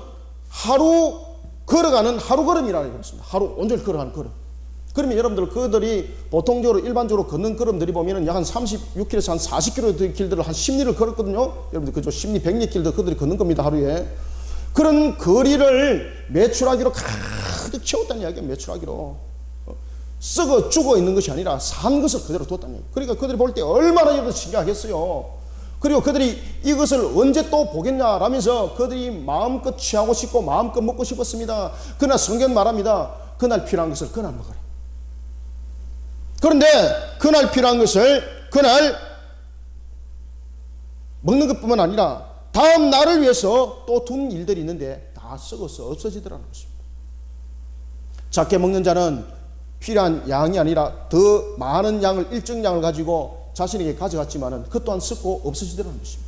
하루 걸어가는 하루 걸음이라고 그랬습니다. 하루 온전히 걸어가는 걸음. 그러면 여러분들 그들이 보통적으로 일반적으로 걷는 걸음들이 보면은 약 한 36km에서 한 40km 길들을 한 10리를 걸었거든요. 여러분들 그죠? 10리, 100리 길들 그들이 걷는 겁니다, 하루에. 그런 거리를 메추라기로 가득 채웠다는 이야기예요. 메추라기로 썩어 죽어 있는 것이 아니라 산 것을 그대로 뒀다는 얘기예요. 그러니까 그들이 볼 때 얼마나 여러분 신기하겠어요. 그리고 그들이 이것을 언제 또 보겠냐라면서 그들이 마음껏 취하고 싶고 마음껏 먹고 싶었습니다. 그러나 성경 말합니다. 그날 필요한 것을 그날 먹어라. 그런데 그날 필요한 것을 그날 먹는 것뿐만 아니라 다음 날을 위해서 또 둔 일들이 있는데 다 썩어서 없어지더라는 것입니다. 작게 먹는 자는 필요한 양이 아니라 더 많은 양을, 일정 양을 가지고 자신에게 가져갔지만은 그 또한 썩고 없어지더라는 것입니다.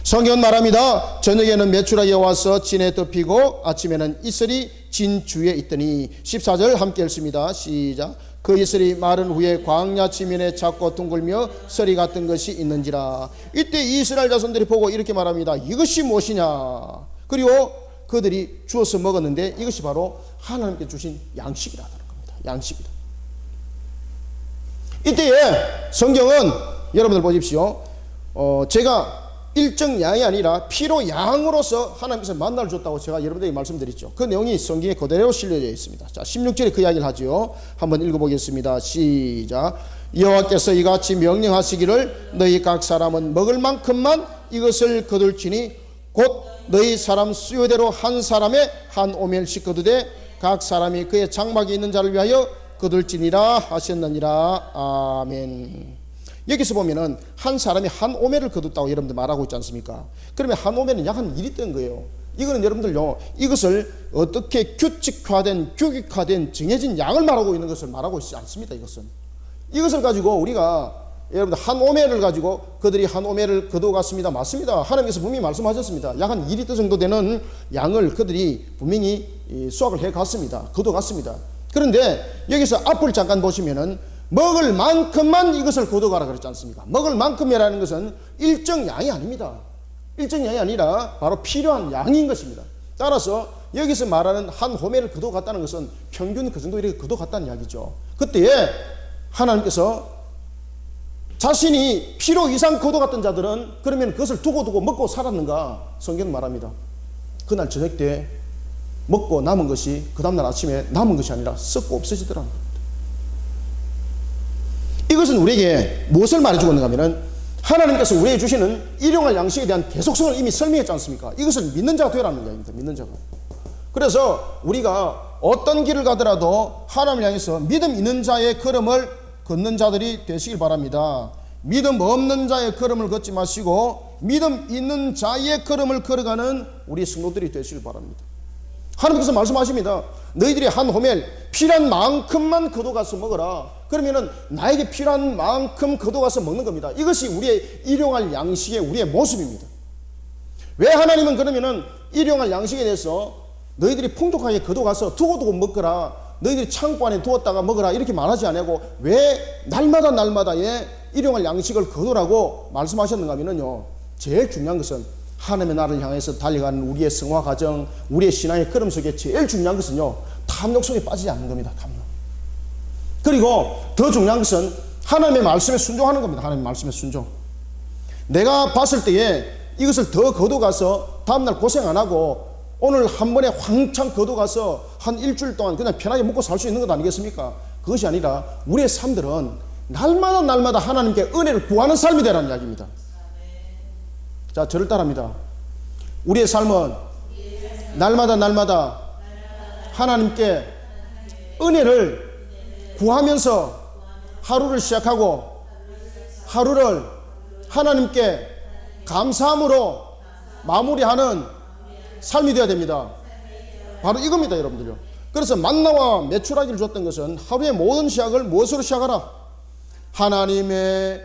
성경은 말합니다. 저녁에는 메추라기가 와서 진에 덮이고 아침에는 이슬이 진 주위에 있더니. 14절 함께 읽습니다. 시작. 그 이슬이 마른 후에 광야 지면에 작고 둥글며 서리 같은 것이 있는지라. 이때 이스라엘 자손들이 보고 이렇게 말합니다. 이것이 무엇이냐. 그리고 그들이 주어서 먹었는데 이것이 바로 하나님께 주신 양식이라는 겁니다. 양식이다. 이때에 성경은 여러분들 보십시오. 제가 일정 양이 아니라 필요 양으로서 하나님께서 만나를 줬다고 제가 여러분들에게 말씀드렸죠. 그 내용이 성경에 그대로 실려져 있습니다. 자, 16절에 그 이야기를 하죠. 한번 읽어보겠습니다. 시작. 여호와께서 이같이 명령하시기를 너희 각 사람은 먹을 만큼만 이것을 거둘지니 곧 너희 사람 수요대로 한 사람의 한 오멜씩 거두되 각 사람이 그의 장막에 있는 자를 위하여 거둘지니라 하셨느니라. 아멘. 여기서 보면은 한 사람이 한 오멜을 거뒀다고 여러분들 말하고 있지 않습니까? 그러면 한 오멜은 약 한 1이 된 거예요. 이거는 여러분들요, 이것을 어떻게 규칙화된, 규격화된 정해진 양을 말하고 있는 것을 말하고 있지 않습니다. 이것을 가지고 우리가 여러분들 한 오멜을 가지고 그들이 한 오멜을 거두어갔습니다. 맞습니다. 하나님께서 분명히 말씀하셨습니다. 약 한 1리터 정도 되는 양을 그들이 분명히 수확을 해갔습니다. 거두어갔습니다. 그런데 여기서 앞을 잠깐 보시면은 먹을 만큼만 이것을 거둬가라 그랬지 않습니까? 먹을 만큼이라는 것은 일정 양이 아닙니다. 일정 양이 아니라 바로 필요한 양인 것입니다. 따라서 여기서 말하는 한 호멜을 거둬갔다는 것은 평균 그 정도 이렇게 거둬갔다는 이야기죠. 그때에 하나님께서 자신이 필요 이상 거둬갔던 자들은 그러면 그것을 두고 먹고 살았는가? 성경은 말합니다. 그날 저녁 때 먹고 남은 것이 그 다음날 아침에 남은 것이 아니라 썩고 없어지더라는 겁니다. 이것은 우리에게 무엇을 말해주고 있는가 하면은 하나님께서 우리에게 주시는 일용할 양식에 대한 계속성을 이미 설명했지 않습니까? 이것을 믿는 자가 되라는 이야기입니다. 믿는 자가. 그래서 우리가 어떤 길을 가더라도 하나님을 향해서 믿음 있는 자의 걸음을 걷는 자들이 되시길 바랍니다. 믿음 없는 자의 걸음을 걷지 마시고 믿음 있는 자의 걸음을 걸어가는 우리 성도들이 되시길 바랍니다. 하나님께서 말씀하십니다. 너희들이 한 호멜 필요한 만큼만 거둬가서 먹어라. 그러면은 나에게 필요한 만큼 거둬가서 먹는 겁니다. 이것이 우리의 일용할 양식의 우리의 모습입니다. 왜 하나님은 그러면은 일용할 양식에 대해서 너희들이 풍족하게 거둬가서 두고두고 먹거라, 너희들이 창고 안에 두었다가 먹어라 이렇게 말하지 않고 왜 날마다의 일용할 양식을 거두라고 말씀하셨는가 하면요, 제일 중요한 것은 하나님의 나라를 향해서 달려가는 우리의 성화 과정, 우리의 신앙의 걸음 속에 제일 중요한 것은요, 탐욕 속에 빠지지 않는 겁니다. 탐욕. 그리고 더 중요한 것은 하나님의 말씀에 순종하는 겁니다. 하나님의 말씀에 순종. 내가 봤을 때에 이것을 더 거둬가서 다음날 고생 안 하고 오늘 한 번에 황창 거둬가서 한 일주일 동안 그냥 편하게 먹고 살 수 있는 것 아니겠습니까? 그것이 아니라 우리의 삶들은 날마다 하나님께 은혜를 구하는 삶이 되라는 이야기입니다. 자, 저를 따라합니다. 우리의 삶은 날마다 하나님께 은혜를 구하면서 하루를 시작하고 하루를 하나님께 감사함으로 마무리하는 삶이 되어야 됩니다. 바로 이겁니다, 여러분들요. 그래서 만나와 메추라기를 줬던 것은 하루의 모든 시작을 무엇으로 시작하라? 하나님의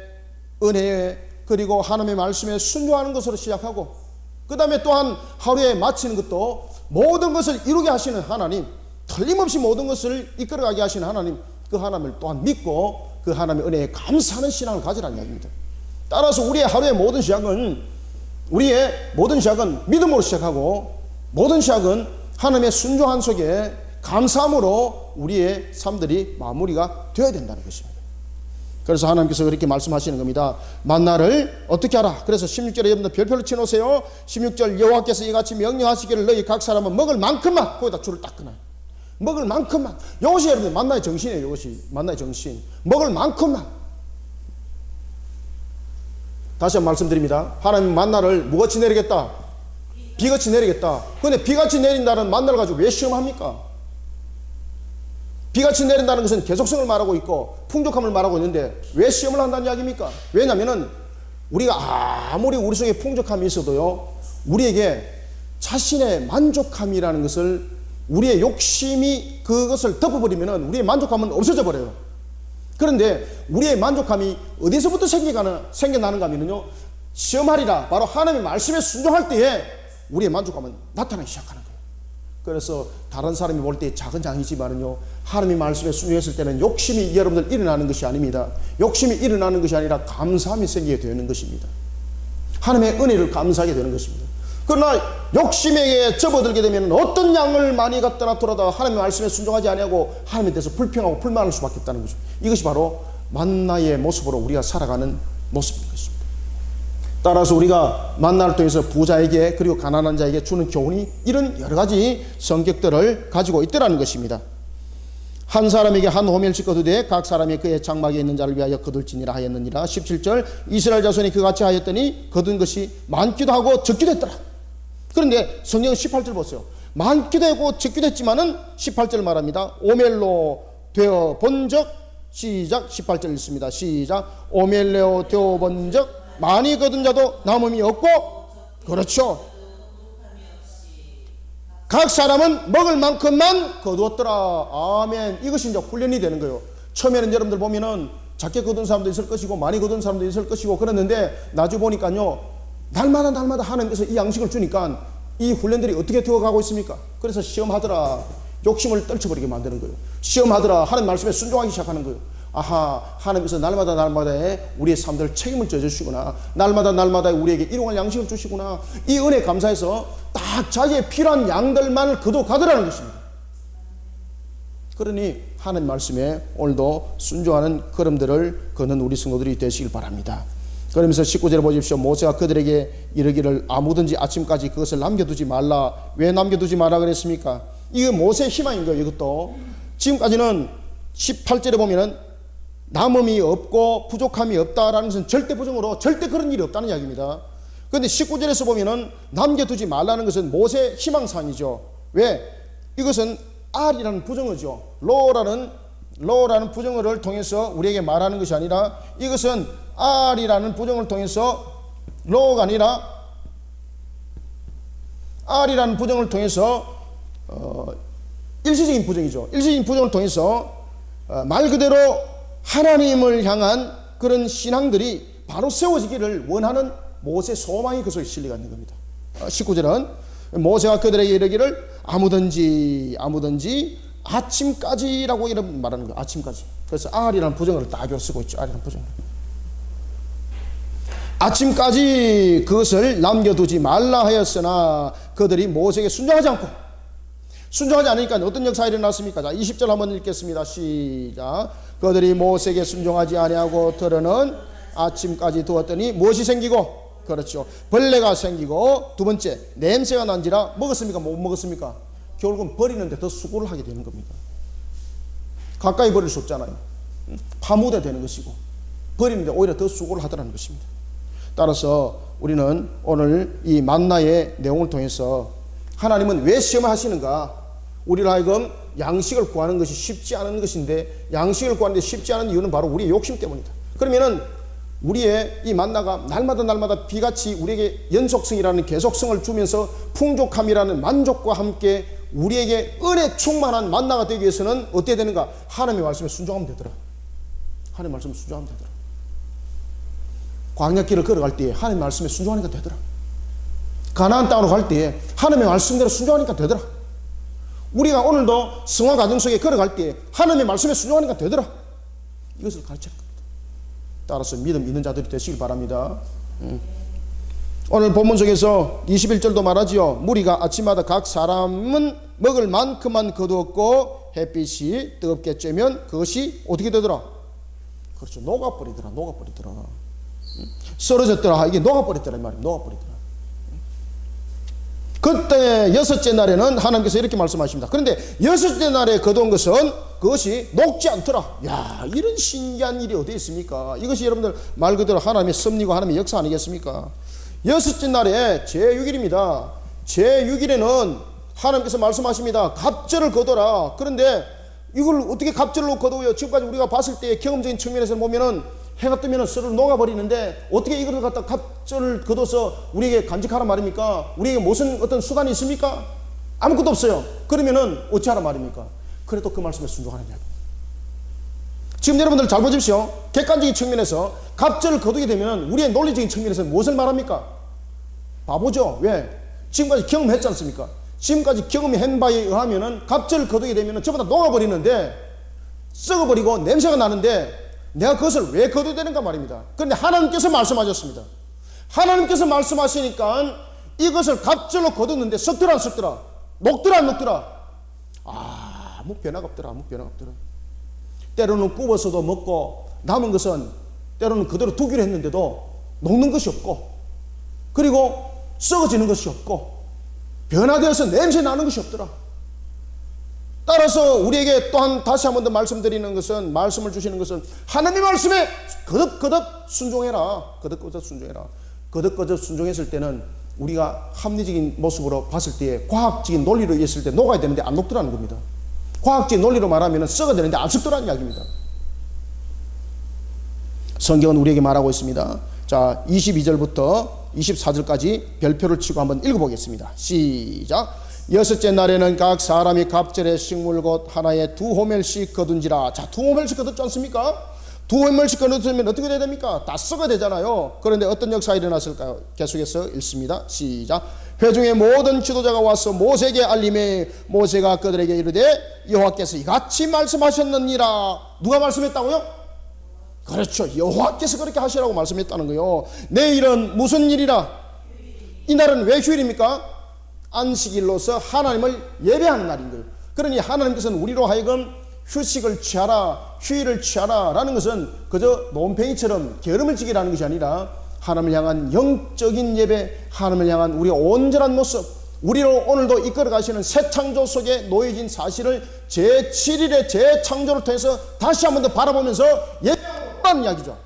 은혜에 그리고 하나님의 말씀에 순종하는 것으로 시작하고 그 다음에 또한 하루에 마치는 것도 모든 것을 이루게 하시는 하나님, 틀림없이 모든 것을 이끌어가게 하시는 하나님, 그 하나님을 또한 믿고 그 하나님의 은혜에 감사하는 신앙을 가지라는 이야기입니다. 따라서 우리의 하루의 모든 시작은 믿음으로 시작하고 모든 시작은 하나님의 순종한 속에 감사함으로 우리의 삶들이 마무리가 되어야 된다는 것입니다. 그래서 하나님께서 그렇게 말씀하시는 겁니다. 만나를 어떻게 하라? 그래서 16절에 여러분들 별표를 쳐놓으세요. 16절 여호와께서 이같이 명령하시기를 너희 각 사람은 먹을 만큼만, 거기다 줄을 딱 끊어요. 먹을 만큼만. 이것이 여러분들 만나의 정신이에요. 이것이 만나의 정신. 먹을 만큼만. 다시 한번 말씀드립니다. 하나님 만나를 무같이 내리겠다? 비같이 내리겠다. 그런데 비같이 내린다는 만나를 가지고 왜 시험합니까? 비같이 내린다는 것은 계속성을 말하고 있고 풍족함을 말하고 있는데 왜 시험을 한다는 이야기입니까? 왜냐하면 우리가 아무리 우리 속에 풍족함이 있어도요, 우리에게 자신의 만족함이라는 것을, 우리의 욕심이 그것을 덮어버리면 우리의 만족감은 없어져 버려요. 그런데 우리의 만족감이 어디서부터 생겨나는가 하면요, 시험하리라, 바로 하나님의 말씀에 순종할 때에 우리의 만족감은 나타나기 시작하는 거예요. 그래서 다른 사람이 볼 때 작은 장이지만은요, 하나님의 말씀에 순종했을 때는 욕심이 여러분들 일어나는 것이 아닙니다. 욕심이 일어나는 것이 아니라 감사함이 생기게 되는 것입니다. 하나님의 은혜를 감사하게 되는 것입니다. 그러나 욕심에 접어들게 되면 어떤 양을 많이 갖다 놔둬도 하나님의 말씀에 순종하지 아니하고 하나님에 대해서 불평하고 불만할 수밖에 없다는 거죠. 이것이 바로 만나의 모습으로 우리가 살아가는 모습인 것입니다. 따라서 우리가 만나를 통해서 부자에게 그리고 가난한 자에게 주는 교훈이 이런 여러 가지 성격들을 가지고 있더라는 것입니다. 한 사람에게 한 호멜씩 거두되 각 사람이 그의 장막에 있는 자를 위하여 거둘지니라 하였느니라. 17절 이스라엘 자손이 그같이 하였더니 거둔 것이 많기도 하고 적기도 했더라. 그런데 성경 18절 보세요. 많기도 하고 적기도 했지만은 18절 말합니다. 오멜로 되어 본적, 시작. 18절 읽습니다. 시작. 오멜로 되어 본적 많이 거둔 자도 남음이 없고, 그렇죠, 각 사람은 먹을 만큼만 거두었더라. 아멘. 이것이 이제 훈련이 되는 거예요. 처음에는 여러분들 보면은 작게 거둔 사람도 있을 것이고 많이 거둔 사람도 있을 것이고 그랬는데 나중에 보니까요, 날마다 하나님께서 이 양식을 주니까 이 훈련들이 어떻게 되어가고 있습니까? 그래서 시험하더라, 욕심을 떨쳐버리게 만드는 거예요. 시험하더라, 하나님 말씀에 순종하기 시작하는 거예요. 아하, 하나님께서 날마다에 우리의 삶들 책임을 져주시구나, 날마다에 우리에게 일용할 양식을 주시구나, 이 은혜 감사해서 딱 자기의 필요한 양들만을 거둬가더라는 것입니다. 그러니 하나님 말씀에 오늘도 순종하는 걸음들을 걷는 우리 성도들이 되시길 바랍니다. 그러면서 19절에 보십시오. 모세가 그들에게 이르기를 아무든지 아침까지 그것을 남겨두지 말라. 왜 남겨두지 말라 그랬습니까? 이거 모세의 희망인 거예요. 이것도 지금까지는 18절에 보면은 남음이 없고 부족함이 없다라는 것은 절대 부정으로 절대 그런 일이 없다는 이야기입니다. 그런데 19절에서 보면은 남겨두지 말라는 것은 모세의 희망사항이죠. 왜? 이것은 R이라는 부정어죠. 로라는 부정어를 통해서 우리에게 말하는 것이 아니라 이것은 R이라는 부정을 통해서 로가 아니라 R이라는 부정을 통해서 일시적인 부정이죠. 일시적인 부정을 통해서 말 그대로 하나님을 향한 그런 신앙들이 바로 세워지기를 원하는 모세 소망이 그 속에 실리가 있는 겁니다. 19절은 모세가 그들에게 이르기를 아무든지 아침까지라고 이런 말하는 거예요. 아침까지. 그래서 R이라는 부정어를 딱 쓰고 있죠. R이라는 부정어. 아침까지 그것을 남겨두지 말라 하였으나 그들이 모세에게 순종하지 않으니까 어떤 역사가 일어났습니까? 자, 20절 한번 읽겠습니다. 시작. 그들이 모세에게 순종하지 아니하고 들어는 아침까지 두었더니 무엇이 생기고, 그렇죠, 벌레가 생기고, 두 번째 냄새가 난지라 먹었습니까? 못 먹었습니까? 결국은 버리는데 더 수고를 하게 되는 겁니다. 가까이 버릴 수 없잖아요. 파묻어야 되는 것이고 버리는데 오히려 더 수고를 하더라는 것입니다. 따라서 우리는 오늘 이 만나의 내용을 통해서 하나님은 왜 시험을 하시는가? 우리를 하여금 양식을 구하는 것이 쉽지 않은 것인데, 양식을 구하는데 쉽지 않은 이유는 바로 우리의 욕심 때문이다. 그러면은 우리의 이 만나가 날마다 비같이 우리에게 연속성이라는 계속성을 주면서 풍족함이라는 만족과 함께 우리에게 은혜 충만한 만나가 되기 위해서는 어떻게 되는가? 하나님의 말씀에 순종하면 되더라. 하나님의 말씀에 순종하면 되더라. 광야길을 걸어갈 때에 하나님의 말씀에 순종하니까 되더라. 가나안 땅으로 갈 때에 하나님의 말씀대로 순종하니까 되더라. 우리가 오늘도 성화 과정 속에 걸어갈 때에 하나님의 말씀에 순종하니까 되더라. 이것을 가르치는 겁니다. 따라서 믿음 있는 자들이 되시길 바랍니다. 오늘 본문 속에서 21절도 말하지요. 무리가 아침마다 각 사람은 먹을 만큼만 거두었고 햇빛이 뜨겁게 쬐면 그것이 어떻게 되더라? 그렇죠. 녹아버리더라. 썰어졌더라. 이게 녹아버리더라 이 말입니다. 녹아버리더라. 그때 여섯째 날에는 하나님께서 이렇게 말씀하십니다. 그런데 여섯째 날에 거둔 것은 그것이 녹지 않더라. 야, 이런 신기한 일이 어디 있습니까? 이것이 여러분들 말 그대로 하나님의 섭리고 하나님의 역사 아니겠습니까? 여섯째 날에 제6일입니다. 제6일에는 하나님께서 말씀하십니다. 갑절을 거둬라. 그런데 이걸 어떻게 갑절로 거두어요? 지금까지 우리가 봤을 때 경험적인 측면에서 보면은 해가 뜨면 썰을 녹아버리는데 어떻게 이걸 갖다 갑절을 거둬서 우리에게 간직하라 말입니까? 우리에게 무슨 어떤 수단이 있습니까? 아무것도 없어요. 그러면은 어찌하라 말입니까? 그래도 그 말씀에 순종하는 이야기. 지금 여러분들 잘 보십시오. 객관적인 측면에서 갑절을 거두게 되면 우리의 논리적인 측면에서 무엇을 말합니까? 바보죠. 왜? 지금까지 경험했지 않습니까? 지금까지 경험한 바에 의하면은 갑절을 거두게 되면은 전부 다 녹아버리는데, 썩어버리고 냄새가 나는데 내가 그것을 왜 거둬야 되는가 말입니다. 그런데 하나님께서 말씀하셨습니다. 하나님께서 말씀하시니까 이것을 갑절로 거뒀는데 썩더라 안 썩더라? 녹더라 안 녹더라? 아무 변화가 없더라. 때로는 굽어서도 먹고 남은 것은 때로는 그대로 두기로 했는데도 녹는 것이 없고, 그리고 썩어지는 것이 없고, 변화되어서 냄새 나는 것이 없더라. 따라서 우리에게 또한 다시 한 번 더 말씀드리는 것은, 말씀을 주시는 것은 하나님의 말씀에 거듭 순종해라. 거듭 순종했을 때는 우리가 합리적인 모습으로 봤을 때에 과학적인 논리로 이해했을 때 녹아야 되는데 안 녹더라는 겁니다. 과학적인 논리로 말하면 썩어야 되는데 안 썩더라는 이야기입니다. 성경은 우리에게 말하고 있습니다. 자, 22절부터 24절까지 별표를 치고 한번 읽어보겠습니다. 시작. 여섯째 날에는 각 사람이 갑절의 식물 곧 하나에 2호멜씩 거둔지라. 자, 2호멜씩 거뒀지 않습니까? 2호멜씩 거두면 어떻게 돼야 됩니까? 다 썩어야 되잖아요. 그런데 어떤 역사가 일어났을까요? 계속해서 읽습니다. 시작. 회중의 모든 지도자가 와서 모세에게 알림해 모세가 그들에게 이르되 여호와께서 이같이 말씀하셨느니라. 누가 말씀했다고요? 그렇죠. 여호와께서 그렇게 하시라고 말씀했다는 거예요. 내일은 무슨 일이라? 이날은 왜 휴일입니까? 안식일로서 하나님을 예배하는 날인 거예요. 그러니 하나님께서는 우리로 하여금 휴식을 취하라, 휴일을 취하라 라는 것은 그저 논팽이처럼 게으름을 지기라는 것이 아니라 하나님을 향한 영적인 예배, 하나님을 향한 우리의 온전한 모습, 우리로 오늘도 이끌어 가시는 새 창조 속에 놓여진 사실을 제7일의 재창조를 통해서 다시 한 번 더 바라보면서 예배하라는 이야기죠.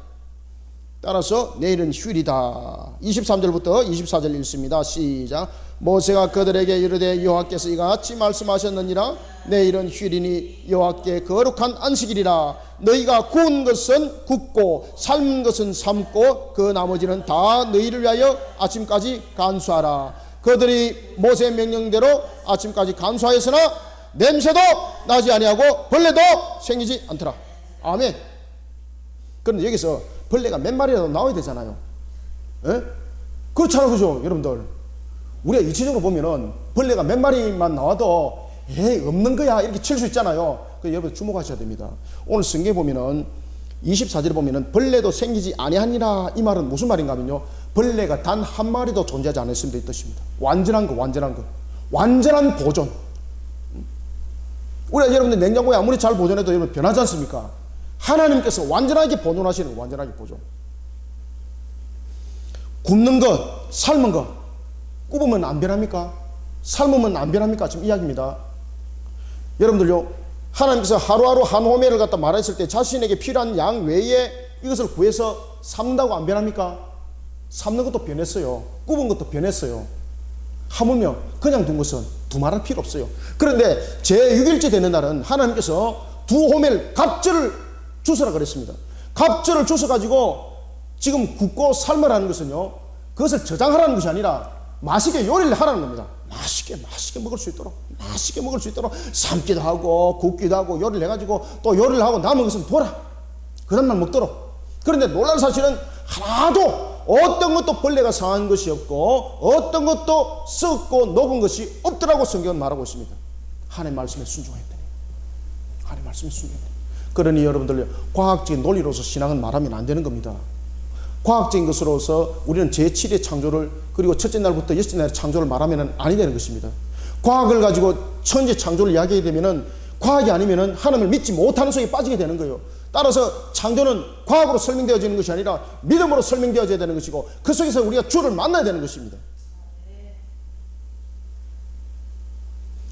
따라서 내일은 휴일이다. 23절부터 24절 읽습니다. 시작. 모세가 그들에게 이르되 여호와께서 이같이 말씀하셨느니라. 내일은 휴일이니 여호와께 거룩한 안식일이라. 너희가 구운 것은 굽고 삶은 것은 삶고 그 나머지는 다 너희를 위하여 아침까지 간수하라. 그들이 모세의 명령대로 아침까지 간수하였으나 냄새도 나지 아니하고 벌레도 생기지 않더라. 아멘. 그런데 여기서 벌레가 몇 마리라도 나와야 되잖아요. 에? 그렇잖아요, 그죠? 여러분들, 우리가 이치적으로 보면은 벌레가 몇 마리만 나와도 없는 거야 이렇게 칠 수 있잖아요. 여러분 주목하셔야 됩니다. 오늘 성경에 보면은 24절에 보면은 벌레도 생기지 아니하니라, 이 말은 무슨 말인가 하면요, 벌레가 단 한 마리도 존재하지 않았습니다 이 뜻입니다. 완전한 거, 완전한 보존. 우리가 여러분들 냉장고에 아무리 잘 보존해도 여러분 변하지 않습니까? 하나님께서 완전하게 보존하시는 거예요. 완전하게 보존. 굽는 것, 삶은 것, 굽으면 안 변합니까? 삶으면 안 변합니까? 지금 이야기입니다. 여러분들요, 하나님께서 하루하루 한 호멜을 갖다 말했을 때 자신에게 필요한 양 외에 이것을 구해서 삶는다고 안 변합니까? 삶는 것도 변했어요. 굽은 것도 변했어요. 하물며 그냥 둔 것은 두말할 필요 없어요. 그런데 제6일째 되는 날은 하나님께서 2호멜 갑절을 주스라 그랬습니다. 갑절을 주셔가지고 지금 굽고 삶으라는 것은요, 그것을 저장하라는 것이 아니라 맛있게 요리를 하라는 겁니다. 맛있게 먹을 수 있도록, 삶기도 하고 굽기도 하고 요리를 해가지고 또 요리를 하고 남은 것은 둬라. 그 다음날 먹도록. 그런데 놀라운 사실은 하나도 어떤 것도 벌레가 상한 것이 없고 어떤 것도 썩고 녹은 것이 없더라고 성경은 말하고 있습니다. 하나님의 말씀에 순종했더니. 하나님의 말씀에 순종했더니. 그러니 여러분들, 과학적인 논리로서 신앙은 말하면 안 되는 겁니다. 과학적인 것으로서 우리는 제7의 창조를, 그리고 첫째 날부터 여섯째 날의 창조를 말하면 아니 되는 것입니다. 과학을 가지고 천재 창조를 이야기하게 되면은, 과학이 아니면은 하나님을 믿지 못하는 속에 빠지게 되는 거예요. 따라서 창조는 과학으로 설명되어지는 것이 아니라 믿음으로 설명되어져야 되는 것이고, 그 속에서 우리가 주를 만나야 되는 것입니다.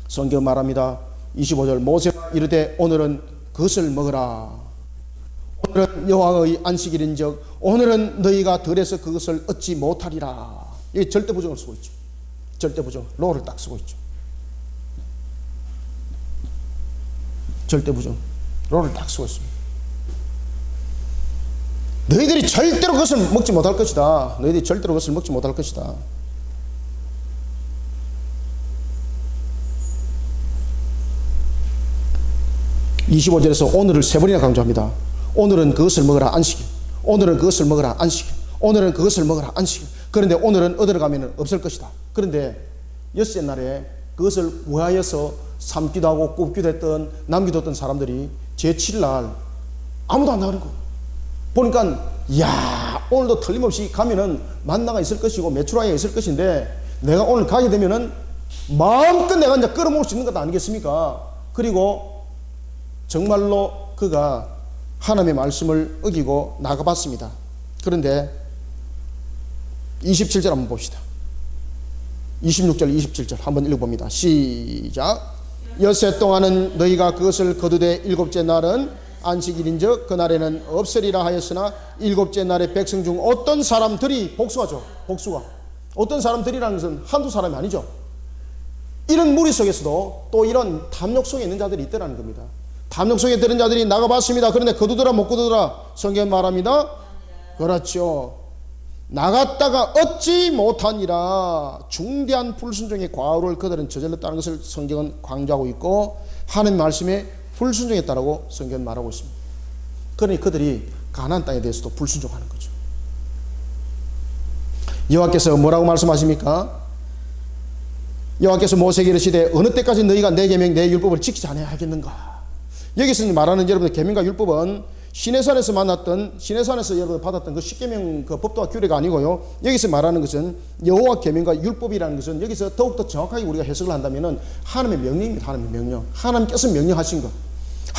성경 말합니다. 25절, 모세가 이르되 오늘은 그것을 먹으라. 오늘은 여호와의 안식일인즉 오늘은 너희가 들에서 그것을 얻지 못하리라. 이게 절대 부정을 쓰고 있죠. 절대 부정, 로를 딱 쓰고 있죠. 절대 부정, 로를 딱 쓰고 있습니다. 너희들이 절대로 그것을 먹지 못할 것이다. 너희들이 절대로 그것을 먹지 못할 것이다. (25절에서) 오늘을 세 번이나 강조합니다. 오늘은 그것을 먹으라 안식일, 오늘은 그것을 먹으라 안식일, 오늘은 그것을 먹으라 안식일. 그런데 오늘은 어디로 가면 없을 것이다. 그런데 여섯째 날에 그것을 구하여서 삶기도 하고 굽기도 했던, 남기도 했던 사람들이 제7날 아무도 안 나가는 거예요. 보니까 이야, 오늘도 틀림없이 가면은 만나가 있을 것이고 메추라기가 있을 것인데, 내가 오늘 가게 되면은 마음껏 내가 이제 끌어모을 수 있는 것 아니겠습니까? 그리고 정말로 그가 하나님의 말씀을 어기고 나가봤습니다. 그런데 27절 한번 봅시다. 26절 27절 한번 읽어봅니다. 시작. 엿새 동안은 너희가 그것을 거두되 일곱째 날은 안식일인즉 그날에는 없으리라 하였으나 일곱째 날에 백성 중 어떤 사람들이, 복수가죠, 복수가, 어떤 사람들이라는 것은 한두 사람이 아니죠. 이런 무리 속에서도 또 이런 탐욕 속에 있는 자들이 있더라는 겁니다. 탐욕 속에 들은 자들이 나가봤습니다. 그런데 거두더라 못 거두더라 성경 말합니다. 그렇죠. 나갔다가 얻지 못하니라. 중대한 불순종의 과오를 그들은 저질렀다는 것을 성경은 강조하고 있고, 하나님 말씀에 불순종했다라고 성경은 말하고 있습니다. 그러니 그들이 가나안 땅에 대해서도 불순종하는 거죠. 여호와께서 뭐라고 말씀하십니까? 여호와께서 모세에게 이르시되 어느 때까지 너희가 내 계명 내 율법을 지키지 않아야 하겠는가? 여기서 말하는 여러분의 계명과 율법은 시내산에서 만났던, 시내산에서 여러분 받았던 그 십계명 그 법도와 규례가 아니고요. 여기서 말하는 것은 여호와 계명과 율법이라는 것은, 여기서 더욱더 정확하게 우리가 해석을 한다면은 하나님의 명령입니다. 하나님의 명령. 하나님께서 명령하신 것.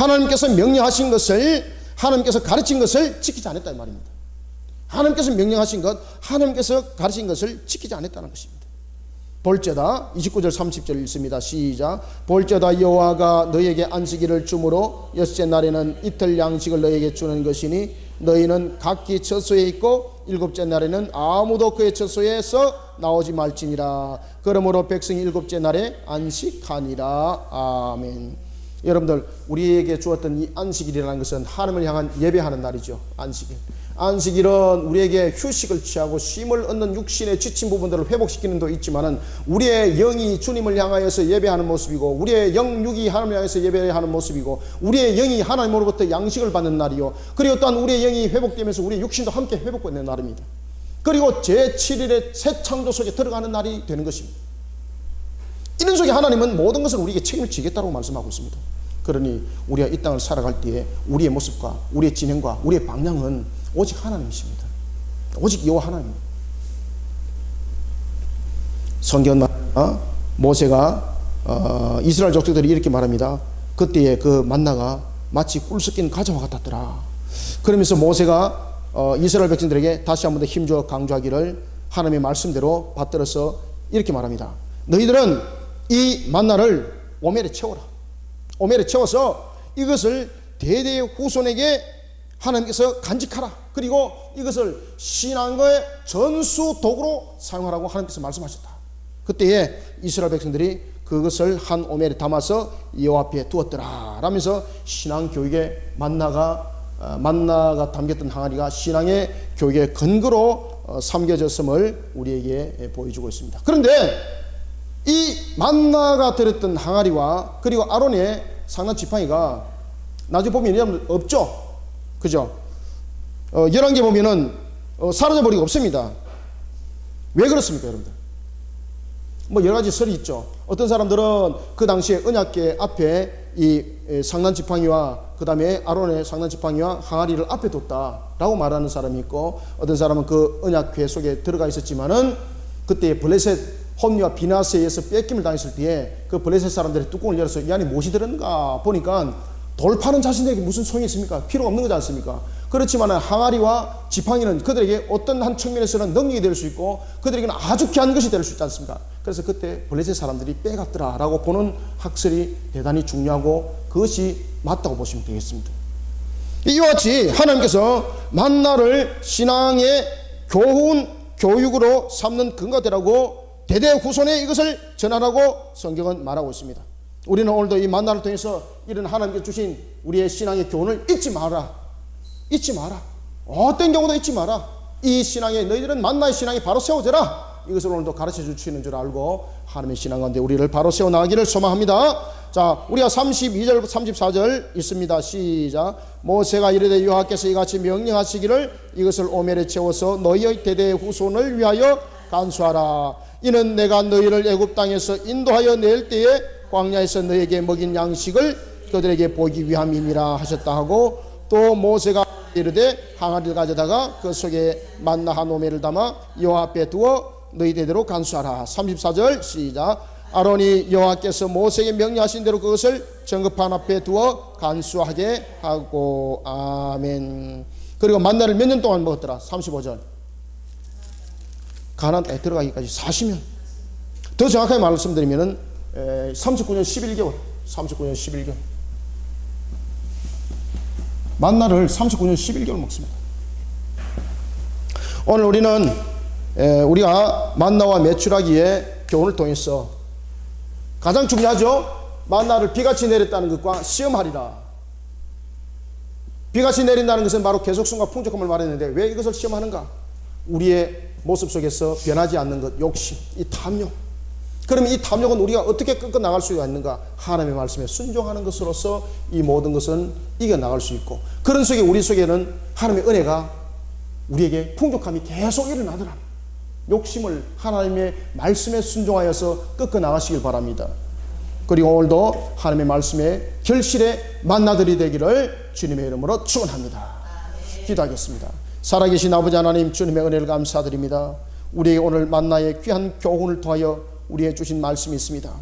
하나님께서 명령하신 것을, 하나님께서 가르친 것을 지키지 않았다 이 말입니다. 하나님께서 명령하신 것, 하나님께서 가르친 것을 지키지 않았다는 것입니다. 볼지어다 29절 30절 읽습니다. 시작. 볼지어다 여호와가 너희에게 안식일을 주므로 여섯째 날에는 이틀 양식을 너희에게 주는 것이니 너희는 각기 처소에 있고 일곱째 날에는 아무도 그의 처소에서 나오지 말지니라. 그러므로 백성이 일곱째 날에 안식하니라. 아멘. 여러분들, 우리에게 주었던 이 안식일이라는 것은 하나님을 향한 예배하는 날이죠. 안식일. 안식일은 우리에게 휴식을 취하고 쉼을 얻는 육신의 지친 부분들을 회복시키는 도 있지만은 우리의 영이 주님을 향하여서 예배하는 모습이고, 우리의 영육이 하나님을 향해서 예배하는 모습이고, 우리의 영이 하나님으로부터 양식을 받는 날이요, 그리고 또한 우리의 영이 회복되면서 우리의 육신도 함께 회복되는 날입니다. 그리고 제7일의 새 창조 속에 들어가는 날이 되는 것입니다. 이런 속에 하나님은 모든 것을 우리에게 책임을 지겠다고 말씀하고 있습니다. 그러니 우리가 이 땅을 살아갈 때에 우리의 모습과 우리의 진행과 우리의 방향은 오직 하나님이십니다. 오직 여호와 하나님입니다. 성경은 말합니다. 모세가 이스라엘 족속들이 이렇게 말합니다. 그때의 그 만나가 마치 꿀 섞인 가자와 같았더라. 그러면서 모세가 이스라엘 백성들에게 다시 한 번 더 힘주어 강조하기를 하나님의 말씀대로 받들어서 이렇게 말합니다. 너희들은 이 만나를 오멜에 채워라. 오멜에 채워서 이것을 대대의 후손에게 하나님께서 간직하라. 그리고 이것을 신앙의 전수 도구로 사용하라고 하나님께서 말씀하셨다. 그때에 이스라엘 백성들이 그것을 한 오멜에 담아서 여호와 앞에 두었더라 라면서 신앙 교육의 만나가 담겼던 항아리가 신앙의 교육의 근거로 삼겨졌음을 우리에게 보여주고 있습니다. 그런데 이 만나가 들었던 항아리와 그리고 아론의 상단 지팡이가 나중에 보면 여러분 없죠. 그죠? 11개 보면은 사라져버리고 없습니다. 왜 그렇습니까, 여러분들? 뭐 여러 가지 설이 있죠. 어떤 사람들은 그 당시에 언약궤 앞에 이 상단 지팡이와 그 다음에 아론의 상단 지팡이와 항아리를 앞에 뒀다라고 말하는 사람이 있고, 어떤 사람은 그 언약궤 속에 들어가 있었지만은 그때 블레셋 홈리와 비나스에 의해서 뺏김을 당했을 때에 그 블레셋 사람들이 뚜껑을 열어서 이 안에 무엇이 들었는가 보니까 돌파는 자신에게 무슨 소용이 있습니까? 필요가 없는 거지 않습니까? 그렇지만 항아리와 지팡이는 그들에게 어떤 한 측면에서는 능력이 될 수 있고 그들에게는 아주 귀한 것이 될 수 있지 않습니까? 그래서 그때 블레셋 사람들이 빼갔더라 라고 보는 학설이 대단히 중요하고 그것이 맞다고 보시면 되겠습니다. 이와 같이 하나님께서 만나를 신앙의 교육으로 삼는 근거가 되라고 대대 후손에 이것을 전하라고 성경은 말하고 있습니다. 우리는 오늘도 이 만나를 통해서 이런 하나님께 주신 우리의 신앙의 교훈을 잊지 마라. 잊지 마라. 어떤 경우도 잊지 마라. 이 신앙에 너희들은 만나의 신앙이 바로 세워져라. 이것을 오늘도 가르쳐 주시는 줄 알고 하나님의 신앙 가운데 우리를 바로 세워 나가기를 소망합니다. 자, 우리가 32절 34절 있습니다. 시작. 모세가 이르되 여호와께서 이같이 명령하시기를 이것을 오멜에 채워서 너희의 대대 후손을 위하여 간수하라. 이는 내가 너희를 애굽 땅에서 인도하여 낼 때에 광야에서 너희에게 먹인 양식을 그들에게 보이기 위함이니라 하셨다 하고, 또 모세가 이르되 항아리를 가져다가 그 속에 만나 한 오멜을 담아 여호와 앞에 두어 너희 대대로 간수하라. 34절 시작. 아론이 여호와께서 모세에게 명령하신 대로 그것을 정급판 앞에 두어 간수하게 하고. 아멘. 그리고 만나를 몇 년 동안 먹었더라? 35절. 가나안 땅에 들어가기까지 40년. 더 정확하게 말씀드리면은 39년 11개월. 39년 11개월. 만나를 39년 11개월 먹습니다. 오늘 우리는 우리가 만나와 메추라기의 교훈을 통해서 가장 중요하죠. 만나를 비같이 내렸다는 것과 시험하리라. 비같이 내린다는 것은 바로 계속성과 풍족함을 말했는데 왜 이것을 시험하는가? 우리의 모습 속에서 변하지 않는 것, 욕심, 이 탐욕. 그러면 이 탐욕은 우리가 어떻게 끊고 나갈 수가 있는가? 하나님의 말씀에 순종하는 것으로서 이 모든 것은 이겨나갈 수 있고, 그런 속에 우리 속에는 하나님의 은혜가 우리에게 풍족함이 계속 일어나더라. 욕심을 하나님의 말씀에 순종하여서 꺾어 나가시길 바랍니다. 그리고 오늘도 하나님의 말씀에 결실의 만나들이 되기를 주님의 이름으로 축원합니다. 기도하겠습니다. 살아계신 아버지 하나님, 주님의 은혜를 감사드립니다. 우리에게 오늘 만나의 귀한 교훈을 통하여 우리에게 주신 말씀이 있습니다.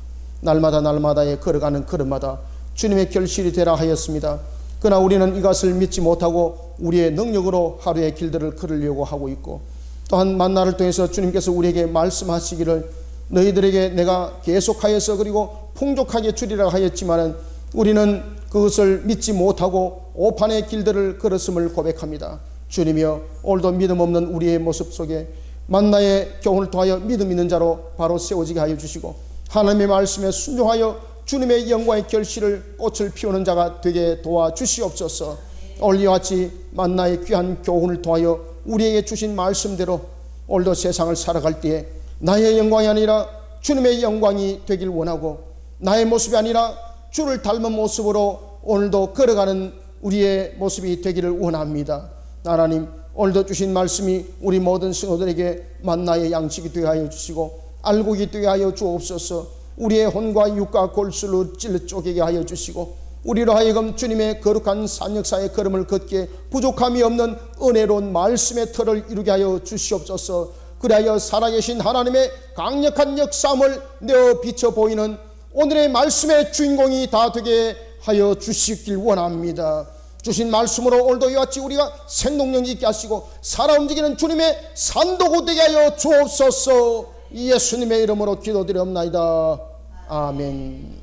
날마다의 걸어가는 걸음마다 주님의 결실이 되라 하였습니다. 그러나 우리는 이것을 믿지 못하고 우리의 능력으로 하루의 길들을 걸으려고 하고 있고, 또한 만나를 통해서 주님께서 우리에게 말씀하시기를 너희들에게 내가 계속하여서 그리고 풍족하게 주리라 하였지만은 우리는 그것을 믿지 못하고 오판의 길들을 걸었음을 고백합니다. 주님이여, 오늘도 믿음 없는 우리의 모습 속에 만나의 교훈을 통하여 믿음 있는 자로 바로 세워지게 하여 주시고, 하나님의 말씀에 순종하여 주님의 영광의 결실을 꽃을 피우는 자가 되게 도와주시옵소서. 오늘 이와 같이 만나의 귀한 교훈을 통하여 우리에게 주신 말씀대로 오늘도 세상을 살아갈 때에 나의 영광이 아니라 주님의 영광이 되길 원하고, 나의 모습이 아니라 주를 닮은 모습으로 오늘도 걸어가는 우리의 모습이 되기를 원합니다. 하나님, 오늘도 주신 말씀이 우리 모든 성도들에게 만나의 양식이 되게 하여 주시고 알곡이 되게 하여 주옵소서. 우리의 혼과 육과 골수로 찔러 쪼개게 하여 주시고, 우리로 하여금 주님의 거룩한 산역사의 걸음을 걷기에 부족함이 없는 은혜로운 말씀의 터를 이루게 하여 주시옵소서. 그리하여 살아계신 하나님의 강력한 역사함을 내어 비춰 보이는 오늘의 말씀의 주인공이 다 되게 하여 주시길 원합니다. 주신 말씀으로 오늘도 이와 같이 우리가 생동력 있게 하시고 살아 움직이는 주님의 산도구 되게 하여 주옵소서. 예수님의 이름으로 기도드리옵나이다. 아멘.